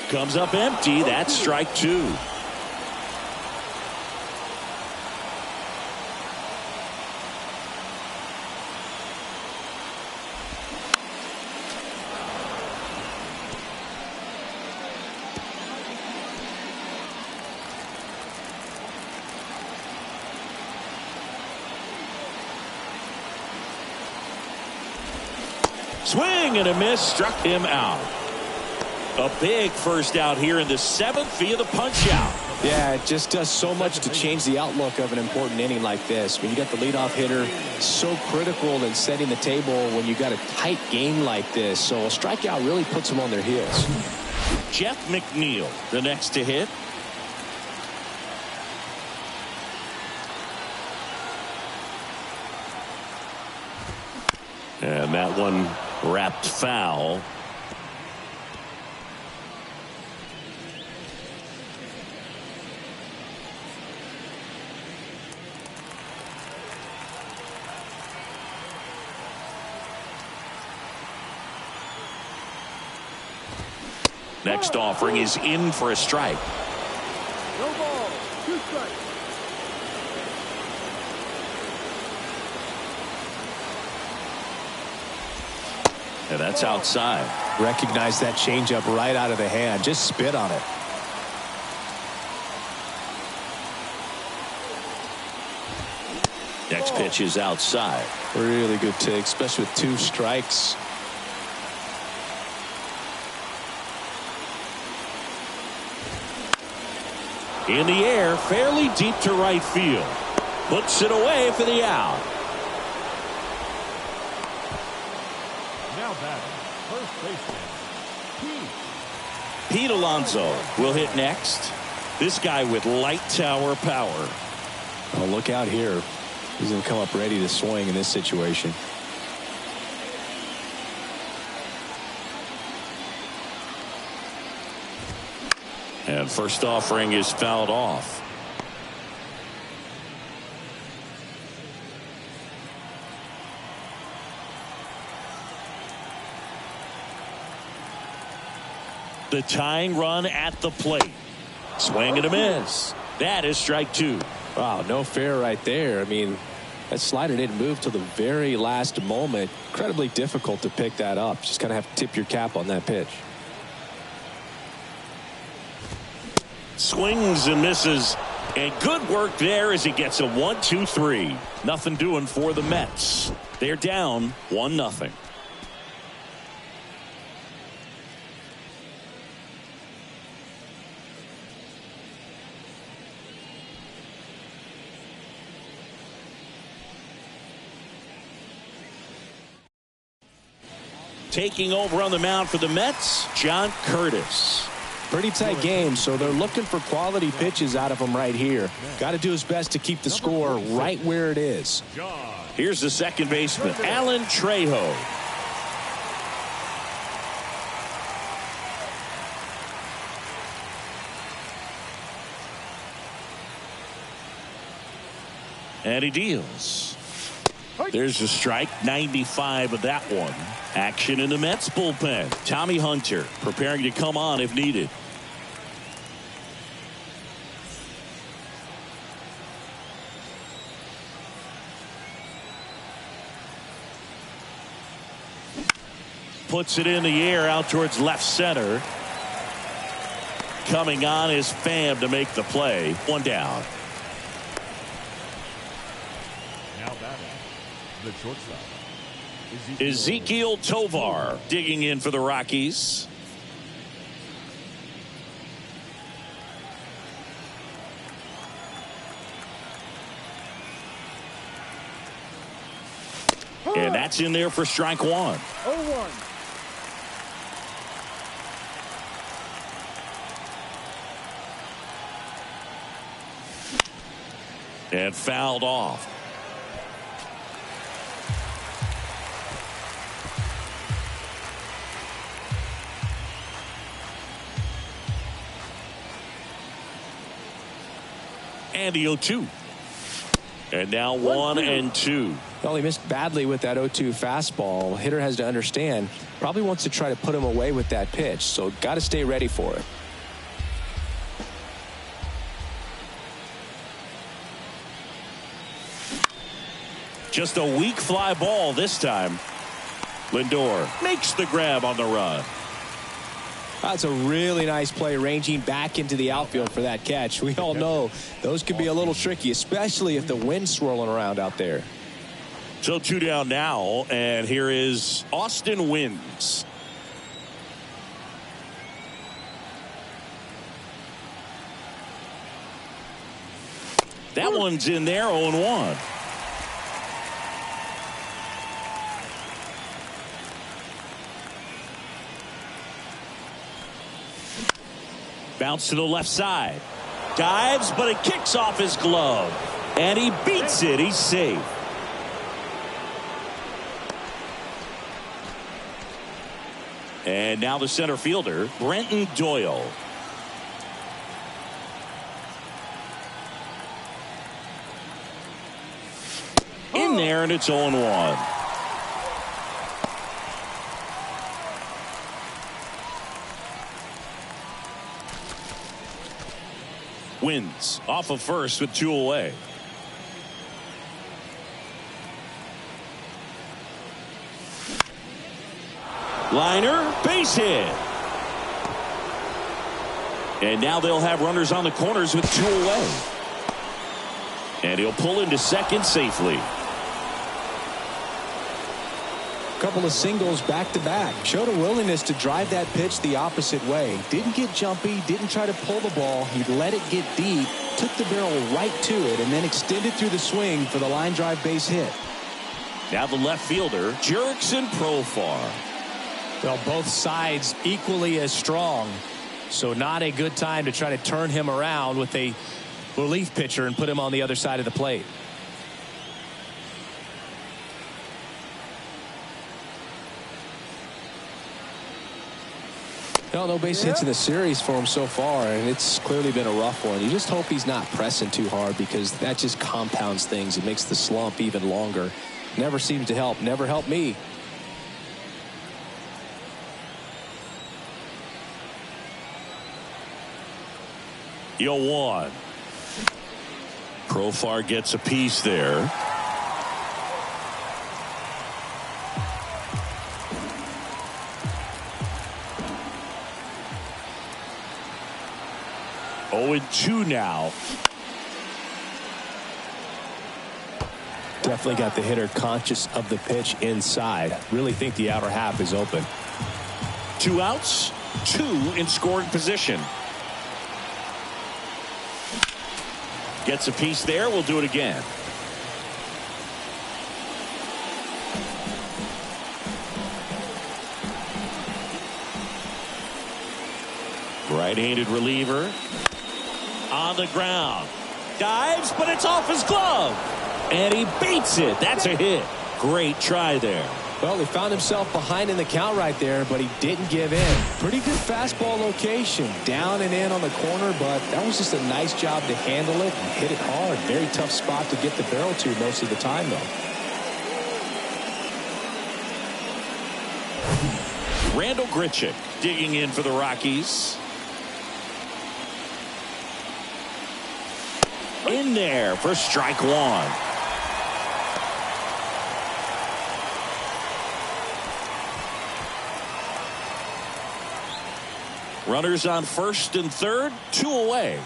S1: Comes up empty. That's strike two. Swing and a miss, struck him out. A big first out here in the seventh via the punch out.
S2: Yeah, it just does so much to change the outlook of an important inning like this. When you got the leadoff hitter, so critical in setting the table when you got a tight game like this. So a strikeout really puts them on their heels.
S1: Jeff McNeil, the next to hit. And that one wrapped foul. Next offering is in for a strike.
S4: No ball, 2 strikes.
S1: And that's outside.
S2: Recognize that changeup right out of the hand. Just spit on it.
S1: Next pitch is outside.
S2: Really good take, especially with 2 strikes.
S1: In the air, fairly deep to right field. Puts it away for the out.
S4: Now batting, first baseman,
S1: Pete Alonso will hit next. This guy with light tower power.
S2: Oh, look out here. He's going to come up ready to swing in this situation.
S1: And first offering is fouled off. The tying run at the plate. Swing and a miss. That is strike two.
S2: Wow, no fair right there. I mean, that slider didn't move till the very last moment. Incredibly difficult to pick that up. Just kind of have to tip your cap on that pitch.
S1: Swings and misses. And good work there as he gets a 1-2-3. Nothing doing for the Mets. They're down 1-0. Taking over on the mound for the Mets, John Curtis.
S2: Pretty tight game, so they're looking for quality pitches out of him right here. Got to do his best to keep the score right where it is.
S1: Here's the second baseman, Alan Trejo. And he deals. There's a strike, 95 of that one. Action in the Mets bullpen. Tommy Hunter preparing to come on if needed. Puts it in the air out towards left center. Coming on is Pham to make the play. One down.
S4: now batting, the shortstop,
S1: Ezekiel Tovar digging in for the Rockies. And that's in there for strike one.
S4: 0-1.
S1: And fouled off. And the 0-2. And now 1-2.
S2: Well, he missed badly with that 0-2 fastball. Hitter has to understand, probably wants to try to put him away with that pitch, so got to stay ready for it.
S1: Just a weak fly ball this time. Lindor makes the grab on the run.
S2: That's a really nice play, ranging back into the outfield for that catch. We all know those can be a little tricky, especially if the wind's swirling around out there.
S1: So 2 down now, and here is Austin Wynns. That one's in there, 0-1. Bounce to the left side. Dives, but it kicks off his glove. And he beats it. He's safe. And now the center fielder, Brenton Doyle. In there, and it's 0-1. Wins off of first with 2 away. Liner, base hit. And now they'll have runners on the corners with 2 away. And he'll pull into second safely.
S2: Couple of singles back-to-back. Showed a willingness to drive that pitch the opposite way. Didn't get jumpy, didn't try to pull the ball. He let it get deep, took the barrel right to it, and then extended through the swing for the line drive base hit.
S1: Now the left fielder, Jurickson Profar.
S3: Well, both sides equally as strong. So not a good time to try to turn him around with a relief pitcher and put him on the other side of the plate.
S2: Well, no base hits in the series for him so far, and it's clearly been a rough one. You just hope he's not pressing too hard, because that just compounds things. It makes the slump even longer. Never seems to help. Never helped me.
S1: Yo, 1. Profar gets a piece there. Oh, and 2 now.
S3: Definitely got the hitter conscious of the pitch inside. Really think the outer half is open.
S1: 2 outs, 2 in scoring position. Gets a piece there. We'll do it again. Right-handed reliever on the ground. Dives, but it's off his glove. And he beats it. That's a hit. Great try there.
S2: Well, he found himself behind in the count right there, but he didn't give in. Pretty good fastball location. Down and in on the corner, but that was just a nice job to handle it and hit it hard. Very tough spot to get the barrel to most of the time, though.
S1: Randall Grichuk digging in for the Rockies. In there for strike 1. Runners on first and third, 2 away.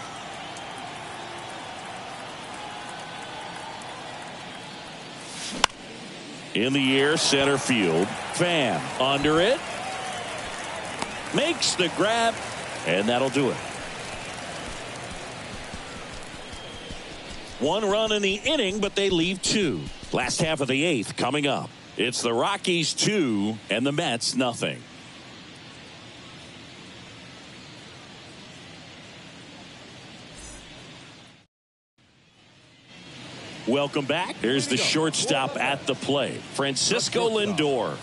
S1: In the air, center field. Pham under it. Makes the grab, and that'll do it. 1 run in the inning, but they leave 2. Last half of the 8th coming up. It's the Rockies 2 and the Mets nothing. Welcome back. Here's the shortstop at the plate, Francisco Lindor.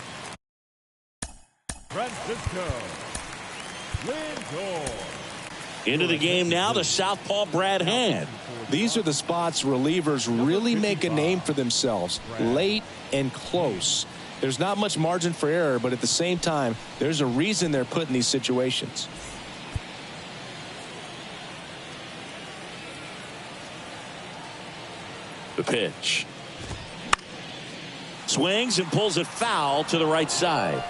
S4: Francisco Lindor.
S1: Into the game now, the southpaw Brad Hand.
S2: These are the spots relievers really make a name for themselves, late and close. There's not much margin for error, but at the same time, there's a reason they're put in these situations.
S1: The pitch. Swings and pulls it foul to the right side.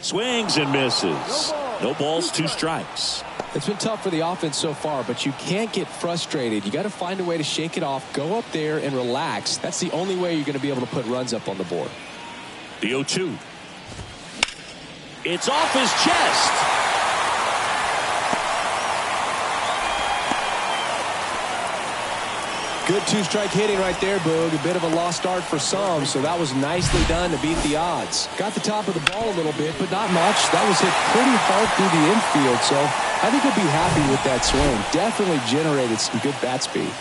S1: Swings and misses. No balls, 2 strikes.
S2: It's been tough for the offense so far, but you can't get frustrated. You got to find a way to shake it off, go up there and relax. That's the only way you're going to be able to put runs up on the board.
S1: The 0-2. It's off his chest.
S2: Good 2-strike hitting right there, Boog. A bit of a lost start for some, so that was nicely done to beat the odds. Got the top of the ball a little bit, but not much. That was hit pretty hard through the infield, so I think he'll be happy with that swing. Definitely generated some good bat speed.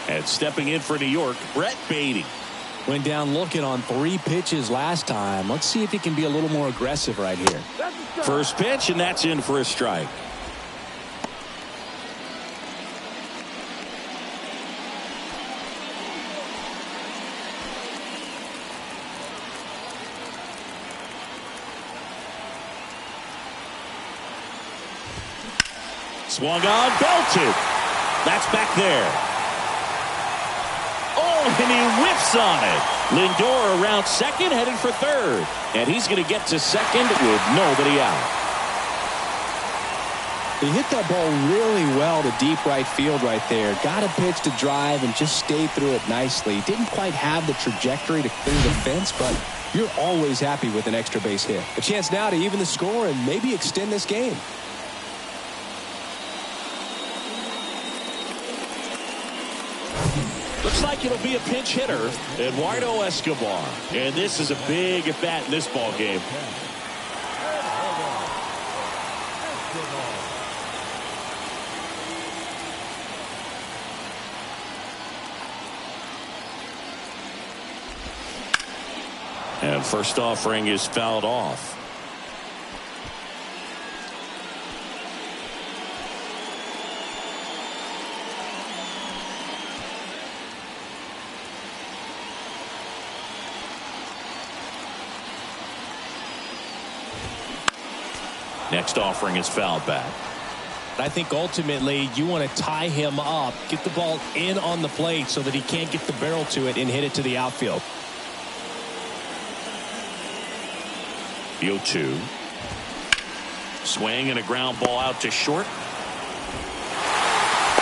S1: And stepping in for New York, Brett Beatty.
S2: Went down looking on 3 pitches last time. Let's see if he can be a little more aggressive right here.
S1: First pitch, and that's in for a strike. Swung on, belted. That's back there. Oh, and he whiffs on it. Lindor around second, headed for third. And he's going to get to second with nobody out.
S2: He hit that ball really well to deep right field right there. Got a pitch to drive and just stayed through it nicely. Didn't quite have the trajectory to clear the fence, but you're always happy with an extra base hit. A chance now to even the score and maybe extend this game.
S1: Looks like it'll be a pinch hitter, Eduardo Escobar. And this is a big at-bat in this ball game. And first offering is fouled off. Next offering is fouled back.
S2: I think ultimately you want to tie him up, get the ball in on the plate so that he can't get the barrel to it and hit it to the outfield.
S1: The 0-2. Swing and a ground ball out to short.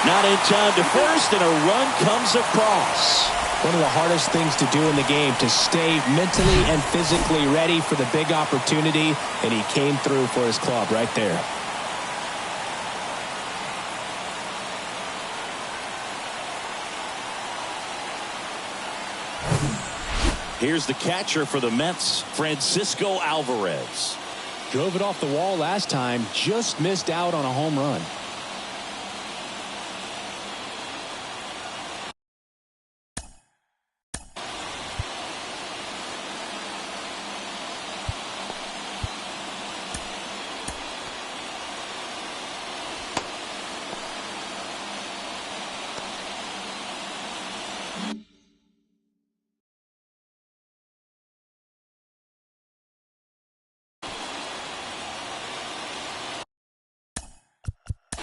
S1: Not in time to first, and a run comes across.
S2: One of the hardest things to do in the game, to stay mentally and physically ready for the big opportunity, and he came through for his club right there.
S1: Here's the catcher for the Mets, Francisco Alvarez.
S2: Drove it off the wall last time, just missed out on a home run.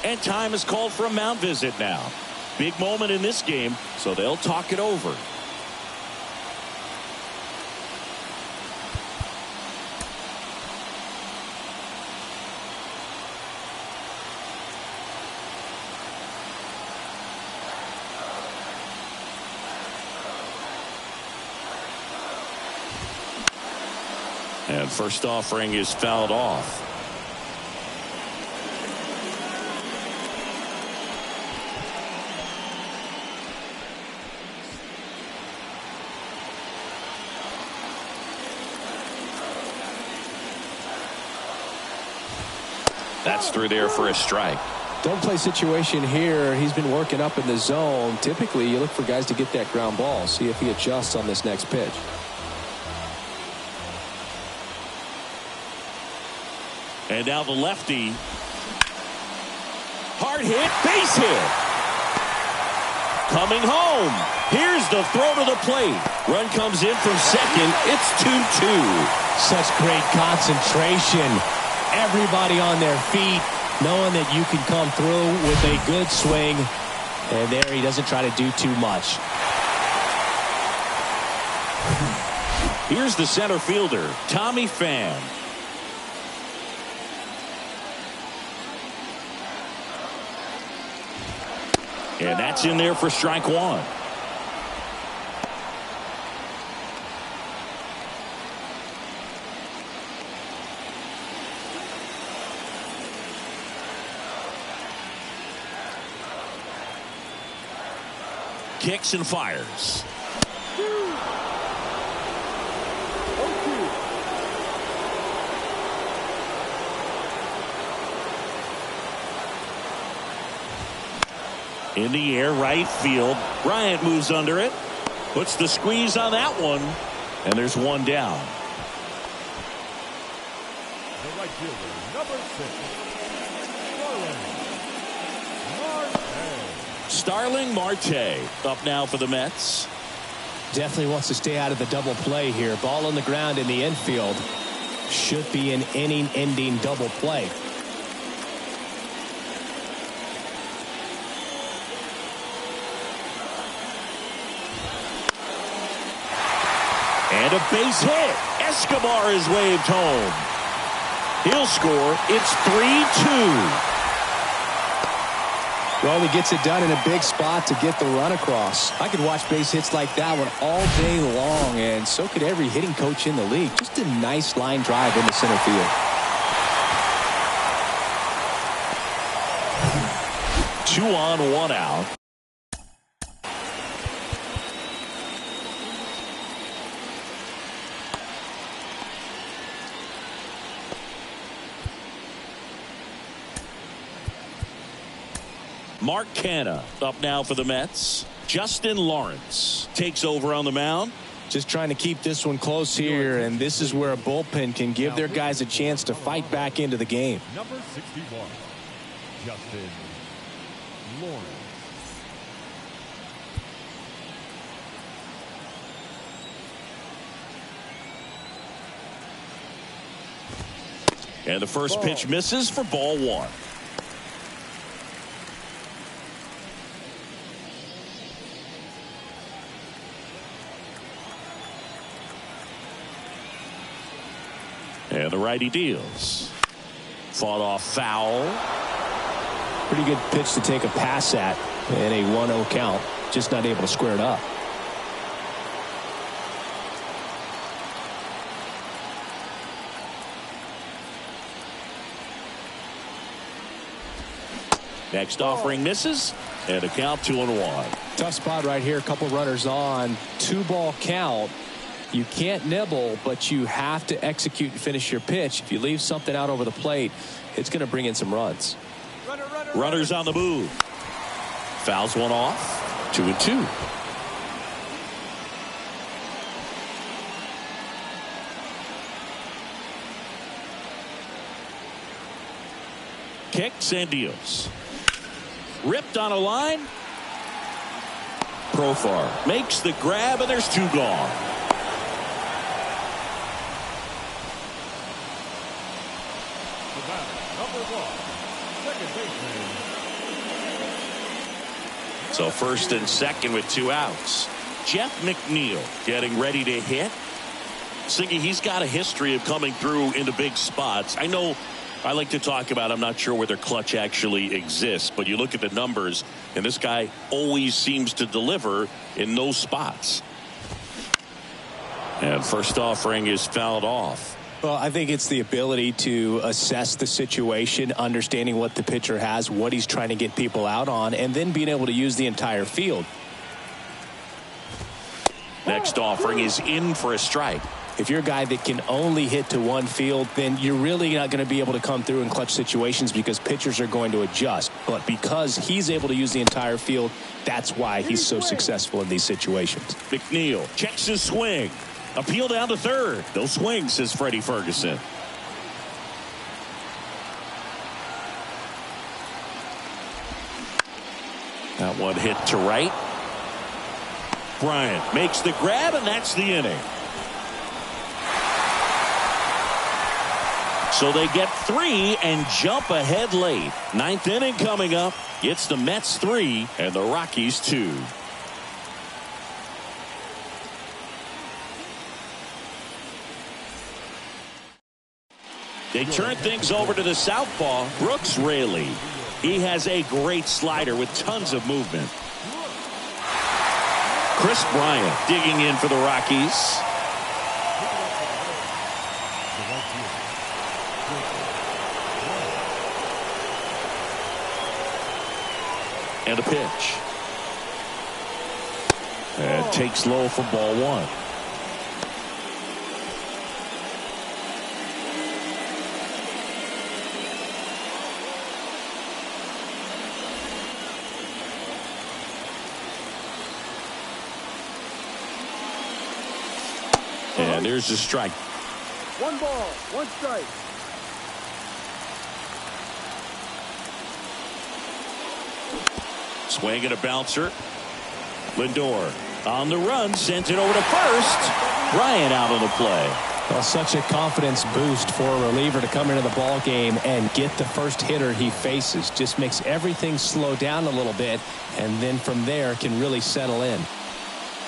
S1: And time is called for a mound visit now. Big moment in this game, so they'll talk it over. And first offering is fouled off. That's through there for a strike.
S2: Double play situation here. He's been working up in the zone. Typically, you look for guys to get that ground ball. See if he adjusts on this next pitch.
S1: And now the lefty. Hard hit, base hit. Coming home. Here's the throw to the plate. Run comes in from second. It's 2-2.
S3: Such great concentration. Everybody on their feet, knowing that you can come through with a good swing. And there he doesn't try to do too much.
S1: Here's the center fielder, Tommy Pham. And that's in there for strike one. Kicks and fires. In the air, right field. Bryant moves under it. Puts the squeeze on that one. And there's one down.
S4: The right fielder, number 6,
S1: Starling Marte up now for the Mets.
S3: Definitely wants to stay out of the double play here. Ball on the ground in the infield. Should be an inning-ending double play.
S1: And a base hit. Escobar is waved home. He'll score. It's 3-2.
S2: Well, he gets it done in a big spot to get the run across. I could watch base hits like that one all day long, and so could every hitting coach in the league. Just a nice line drive into center field.
S1: 2 on, 1 out. Mark Canha up now for the Mets. Justin Lawrence takes over on the mound.
S2: Just trying to keep this one close here, and this is where a bullpen can give their guys a chance to fight back into the game.
S4: Number 61, Justin Lawrence.
S1: And the first pitch misses for ball 1. And the righty deals. Fought off foul.
S2: Pretty good pitch to take a pass at in a 1-0 count. Just not able to square it up.
S1: Next offering misses. And a count 2-1.
S2: Tough spot right here. A couple runners on. 2-ball count. You can't nibble, but you have to execute and finish your pitch. If you leave something out over the plate, it's going to bring in some runs.
S1: Runners on the move. Fouls one off. 2-2. Kicks and deals. Ripped on a line. Profar makes the grab, and there's 2 gone. So first and second with 2 outs. Jeff McNeil getting ready to hit. Siggy, he's got a history of coming through into big spots. I know I like to talk about, I'm not sure whether clutch actually exists, but you look at the numbers, and this guy always seems to deliver in those spots. And first offering is fouled off.
S2: Well, I think it's the ability to assess the situation, understanding what the pitcher has, what he's trying to get people out on, and then being able to use the entire field.
S1: Next offering is in for a strike.
S3: If you're a guy that can only hit to one field, then you're really not going to be able to come through in clutch situations because pitchers are going to adjust. But because he's able to use the entire field, that's why he's so successful in these situations.
S1: McNeil checks his swing. Appeal down to third. No swing, says Freddie Ferguson. That one hit to right. Bryant makes the grab, and that's the inning. So they get 3 and jump ahead late. 9th inning coming up. It's the Mets 3 and the Rockies 2. They turn things over to the southpaw, Brooks Raley. He has a great slider with tons of movement. Chris Bryant digging in for the Rockies. And a pitch. And takes low for ball 1. And there's the strike.
S5: 1 ball, 1 strike.
S1: Swing and a bouncer. Lindor on the run, sent it over to first. Bryant out on the play.
S3: Well, such a confidence boost for a reliever to come into the ball game and get the first hitter he faces. Just makes everything slow down a little bit, and then from there can really settle in.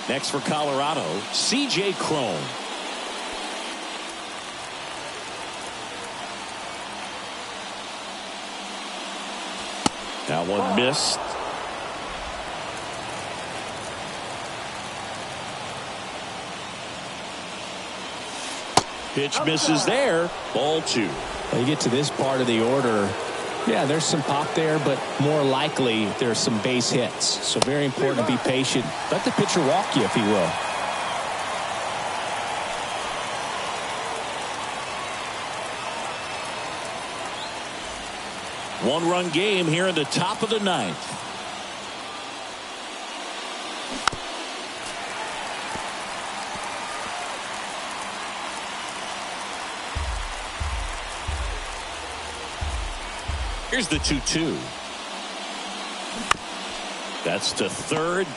S1: Next for Colorado, C.J. Cron. That one missed. Pitch misses there. Ball 2.
S3: When you get to this part of the order, yeah, there's some pop there, but more likely there's some base hits. So very important to be patient. Let the pitcher walk you, if he will.
S1: One-run game here in the top of the 9th. Here's the 2-2. That's to third.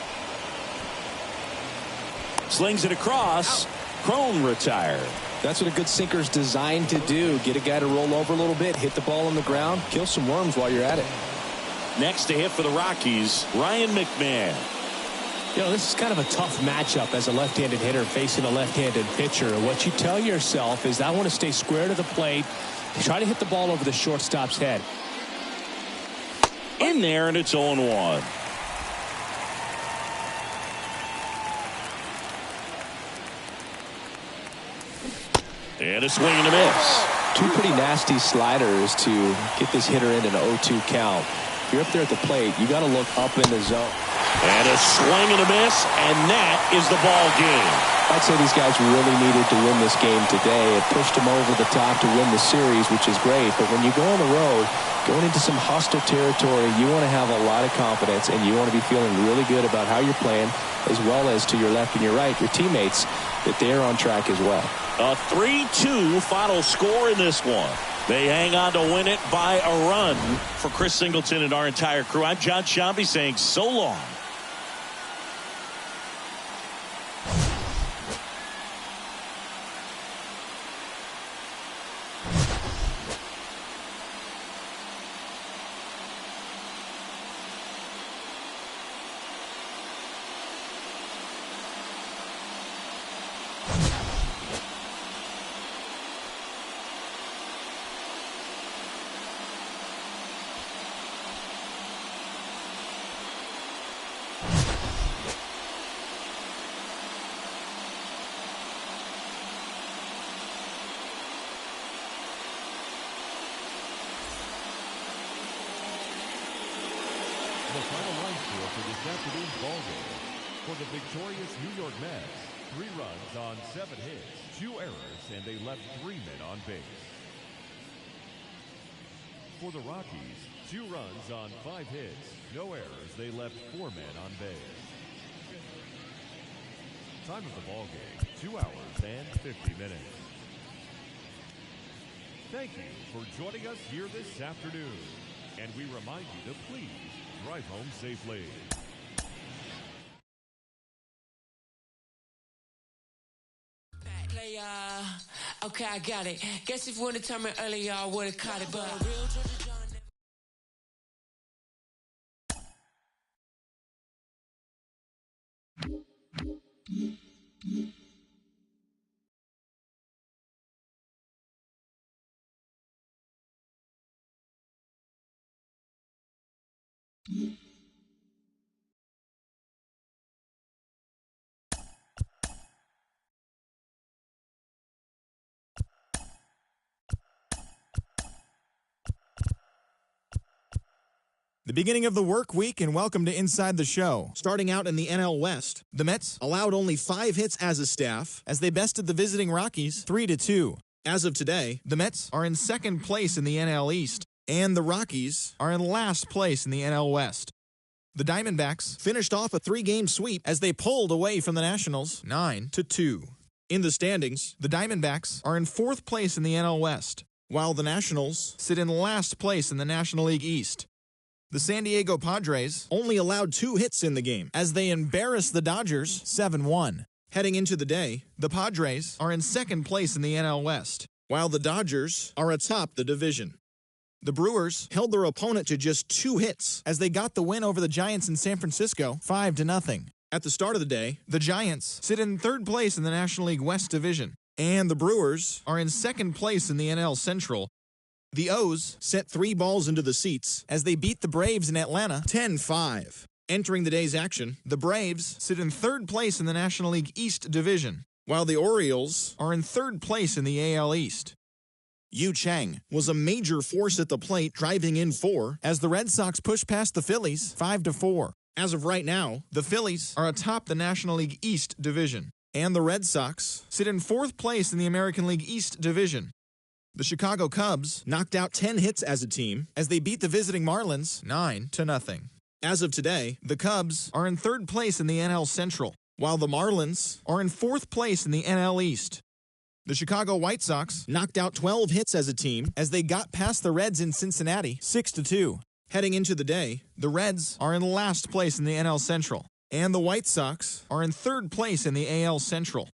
S1: Slings it across. Cron retired.
S2: That's what a good sinker's designed to do. Get a guy to roll over a little bit, hit the ball on the ground, kill some worms while you're at it.
S1: Next to hit for the Rockies, Ryan McMahon.
S3: You know, this is kind of a tough matchup as a left-handed hitter facing a left-handed pitcher. What you tell yourself is, I want to stay square to the plate, try to hit the ball over the shortstop's head.
S1: In there, and it's 0-1. And a swing and a miss.
S2: 2 pretty nasty sliders to get this hitter in an 0-2 count. If you're up there at the plate, you got to look up in the zone.
S1: And a swing and a miss, and that is the ball game.
S2: I'd say these guys really needed to win this game today. It pushed them over the top to win the series, which is great. But when you go on the road, going into some hostile territory, you want to have a lot of confidence, and you want to be feeling really good about how you're playing, as well as to your left and your right, your teammates, that they're on track as well.
S1: A 3-2 final score in this one. They hang on to win it by a run. For Chris Singleton and our entire crew, I'm John Shambi saying so long.
S4: The final line score for this afternoon's ball game. For the victorious New York Mets, 3 runs on 7 hits, 2 errors, and they left 3 men on base. For the Rockies, 2 runs on 5 hits, no errors, they left 4 men on base. Time of the ball game, 2 hours and 50 minutes. Thank you for joining us here this afternoon. And we remind you to please drive home safely.
S6: Okay, I got it. Guess if you would have told me earlier, I would have caught it, but
S7: The beginning of the work week, and welcome to Inside the Show. Starting out in the NL West, the Mets allowed only 5 hits as a staff as they bested the visiting Rockies 3-2. As of today, the Mets are in second place in the NL East, and the Rockies are in last place in the NL West. The Diamondbacks finished off a 3-game sweep as they pulled away from the Nationals 9-2. In the standings, the Diamondbacks are in 4th place in the NL West, while the Nationals sit in last place in the National League East. The San Diego Padres only allowed 2 hits in the game as they embarrassed the Dodgers 7-1. Heading into the day, the Padres are in 2nd place in the NL West, while the Dodgers are atop the division. The Brewers held their opponent to just 2 hits as they got the win over the Giants in San Francisco 5-0. At the start of the day, the Giants sit in 3rd place in the National League West Division, and the Brewers are in 2nd place in the NL Central. The O's set 3 balls into the seats as they beat the Braves in Atlanta 10-5. Entering the day's action, the Braves sit in 3rd place in the National League East Division, while the Orioles are in 3rd place in the AL East. Yu Chang was a major force at the plate, driving in 4 as the Red Sox pushed past the Phillies 5-4. As of right now, the Phillies are atop the National League East Division, and the Red Sox sit in 4th place in the American League East Division. The Chicago Cubs knocked out 10 hits as a team as they beat the visiting Marlins 9-0. As of today, the Cubs are in 3rd place in the NL Central, while the Marlins are in 4th place in the NL East. The Chicago White Sox knocked out 12 hits as a team as they got past the Reds in Cincinnati 6-2. Heading into the day, the Reds are in last place in the NL Central, and the White Sox are in 3rd place in the AL Central.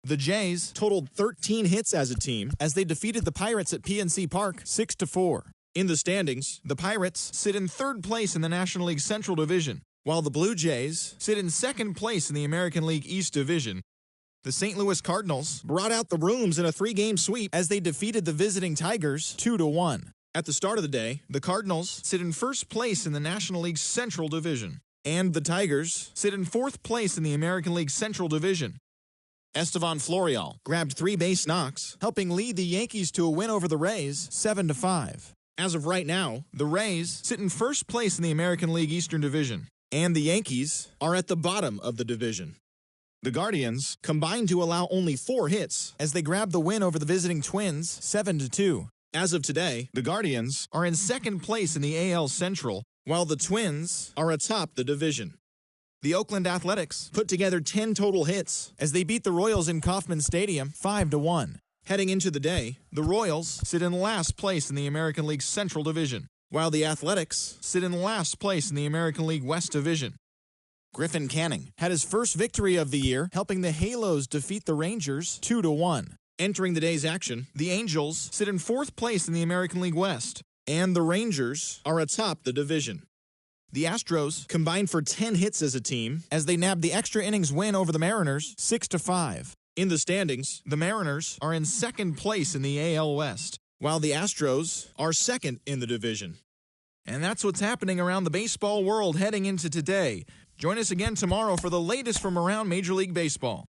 S7: The Jays totaled 13 hits as a team as they defeated the Pirates at PNC Park 6-4. In the standings, the Pirates sit in 3rd place in the National League Central Division, while the Blue Jays sit in 2nd place in the American League East Division. The St. Louis Cardinals brought out the rooms in a 3-game sweep as they defeated the visiting Tigers 2-1. At the start of the day, the Cardinals sit in 1st place in the National League Central Division, and the Tigers sit in 4th place in the American League Central Division. Estevan Florial grabbed 3 base knocks, helping lead the Yankees to a win over the Rays 7-5. As of right now, the Rays sit in 1st place in the American League Eastern Division, and the Yankees are at the bottom of the division. The Guardians combined to allow only 4 hits as they grabbed the win over the visiting Twins 7-2. As of today, the Guardians are in 2nd place in the AL Central, while the Twins are atop the division. The Oakland Athletics put together 10 total hits as they beat the Royals in Kauffman Stadium 5-1. Heading into the day, the Royals sit in last place in the American League Central Division, while the Athletics sit in last place in the American League West Division. Griffin Canning had his first victory of the year, helping the Halos defeat the Rangers 2-1. Entering the day's action, the Angels sit in 4th place in the American League West, and the Rangers are atop the division. The Astros combined for 10 hits as a team as they nabbed the extra innings win over the Mariners 6-5. In the standings, the Mariners are in 2nd place in the AL West, while the Astros are 2nd in the division. And that's what's happening around the baseball world heading into today. Join us again tomorrow for the latest from around Major League Baseball.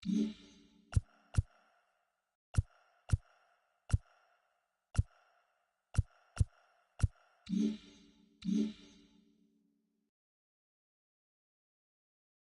S8: Mm-hmm.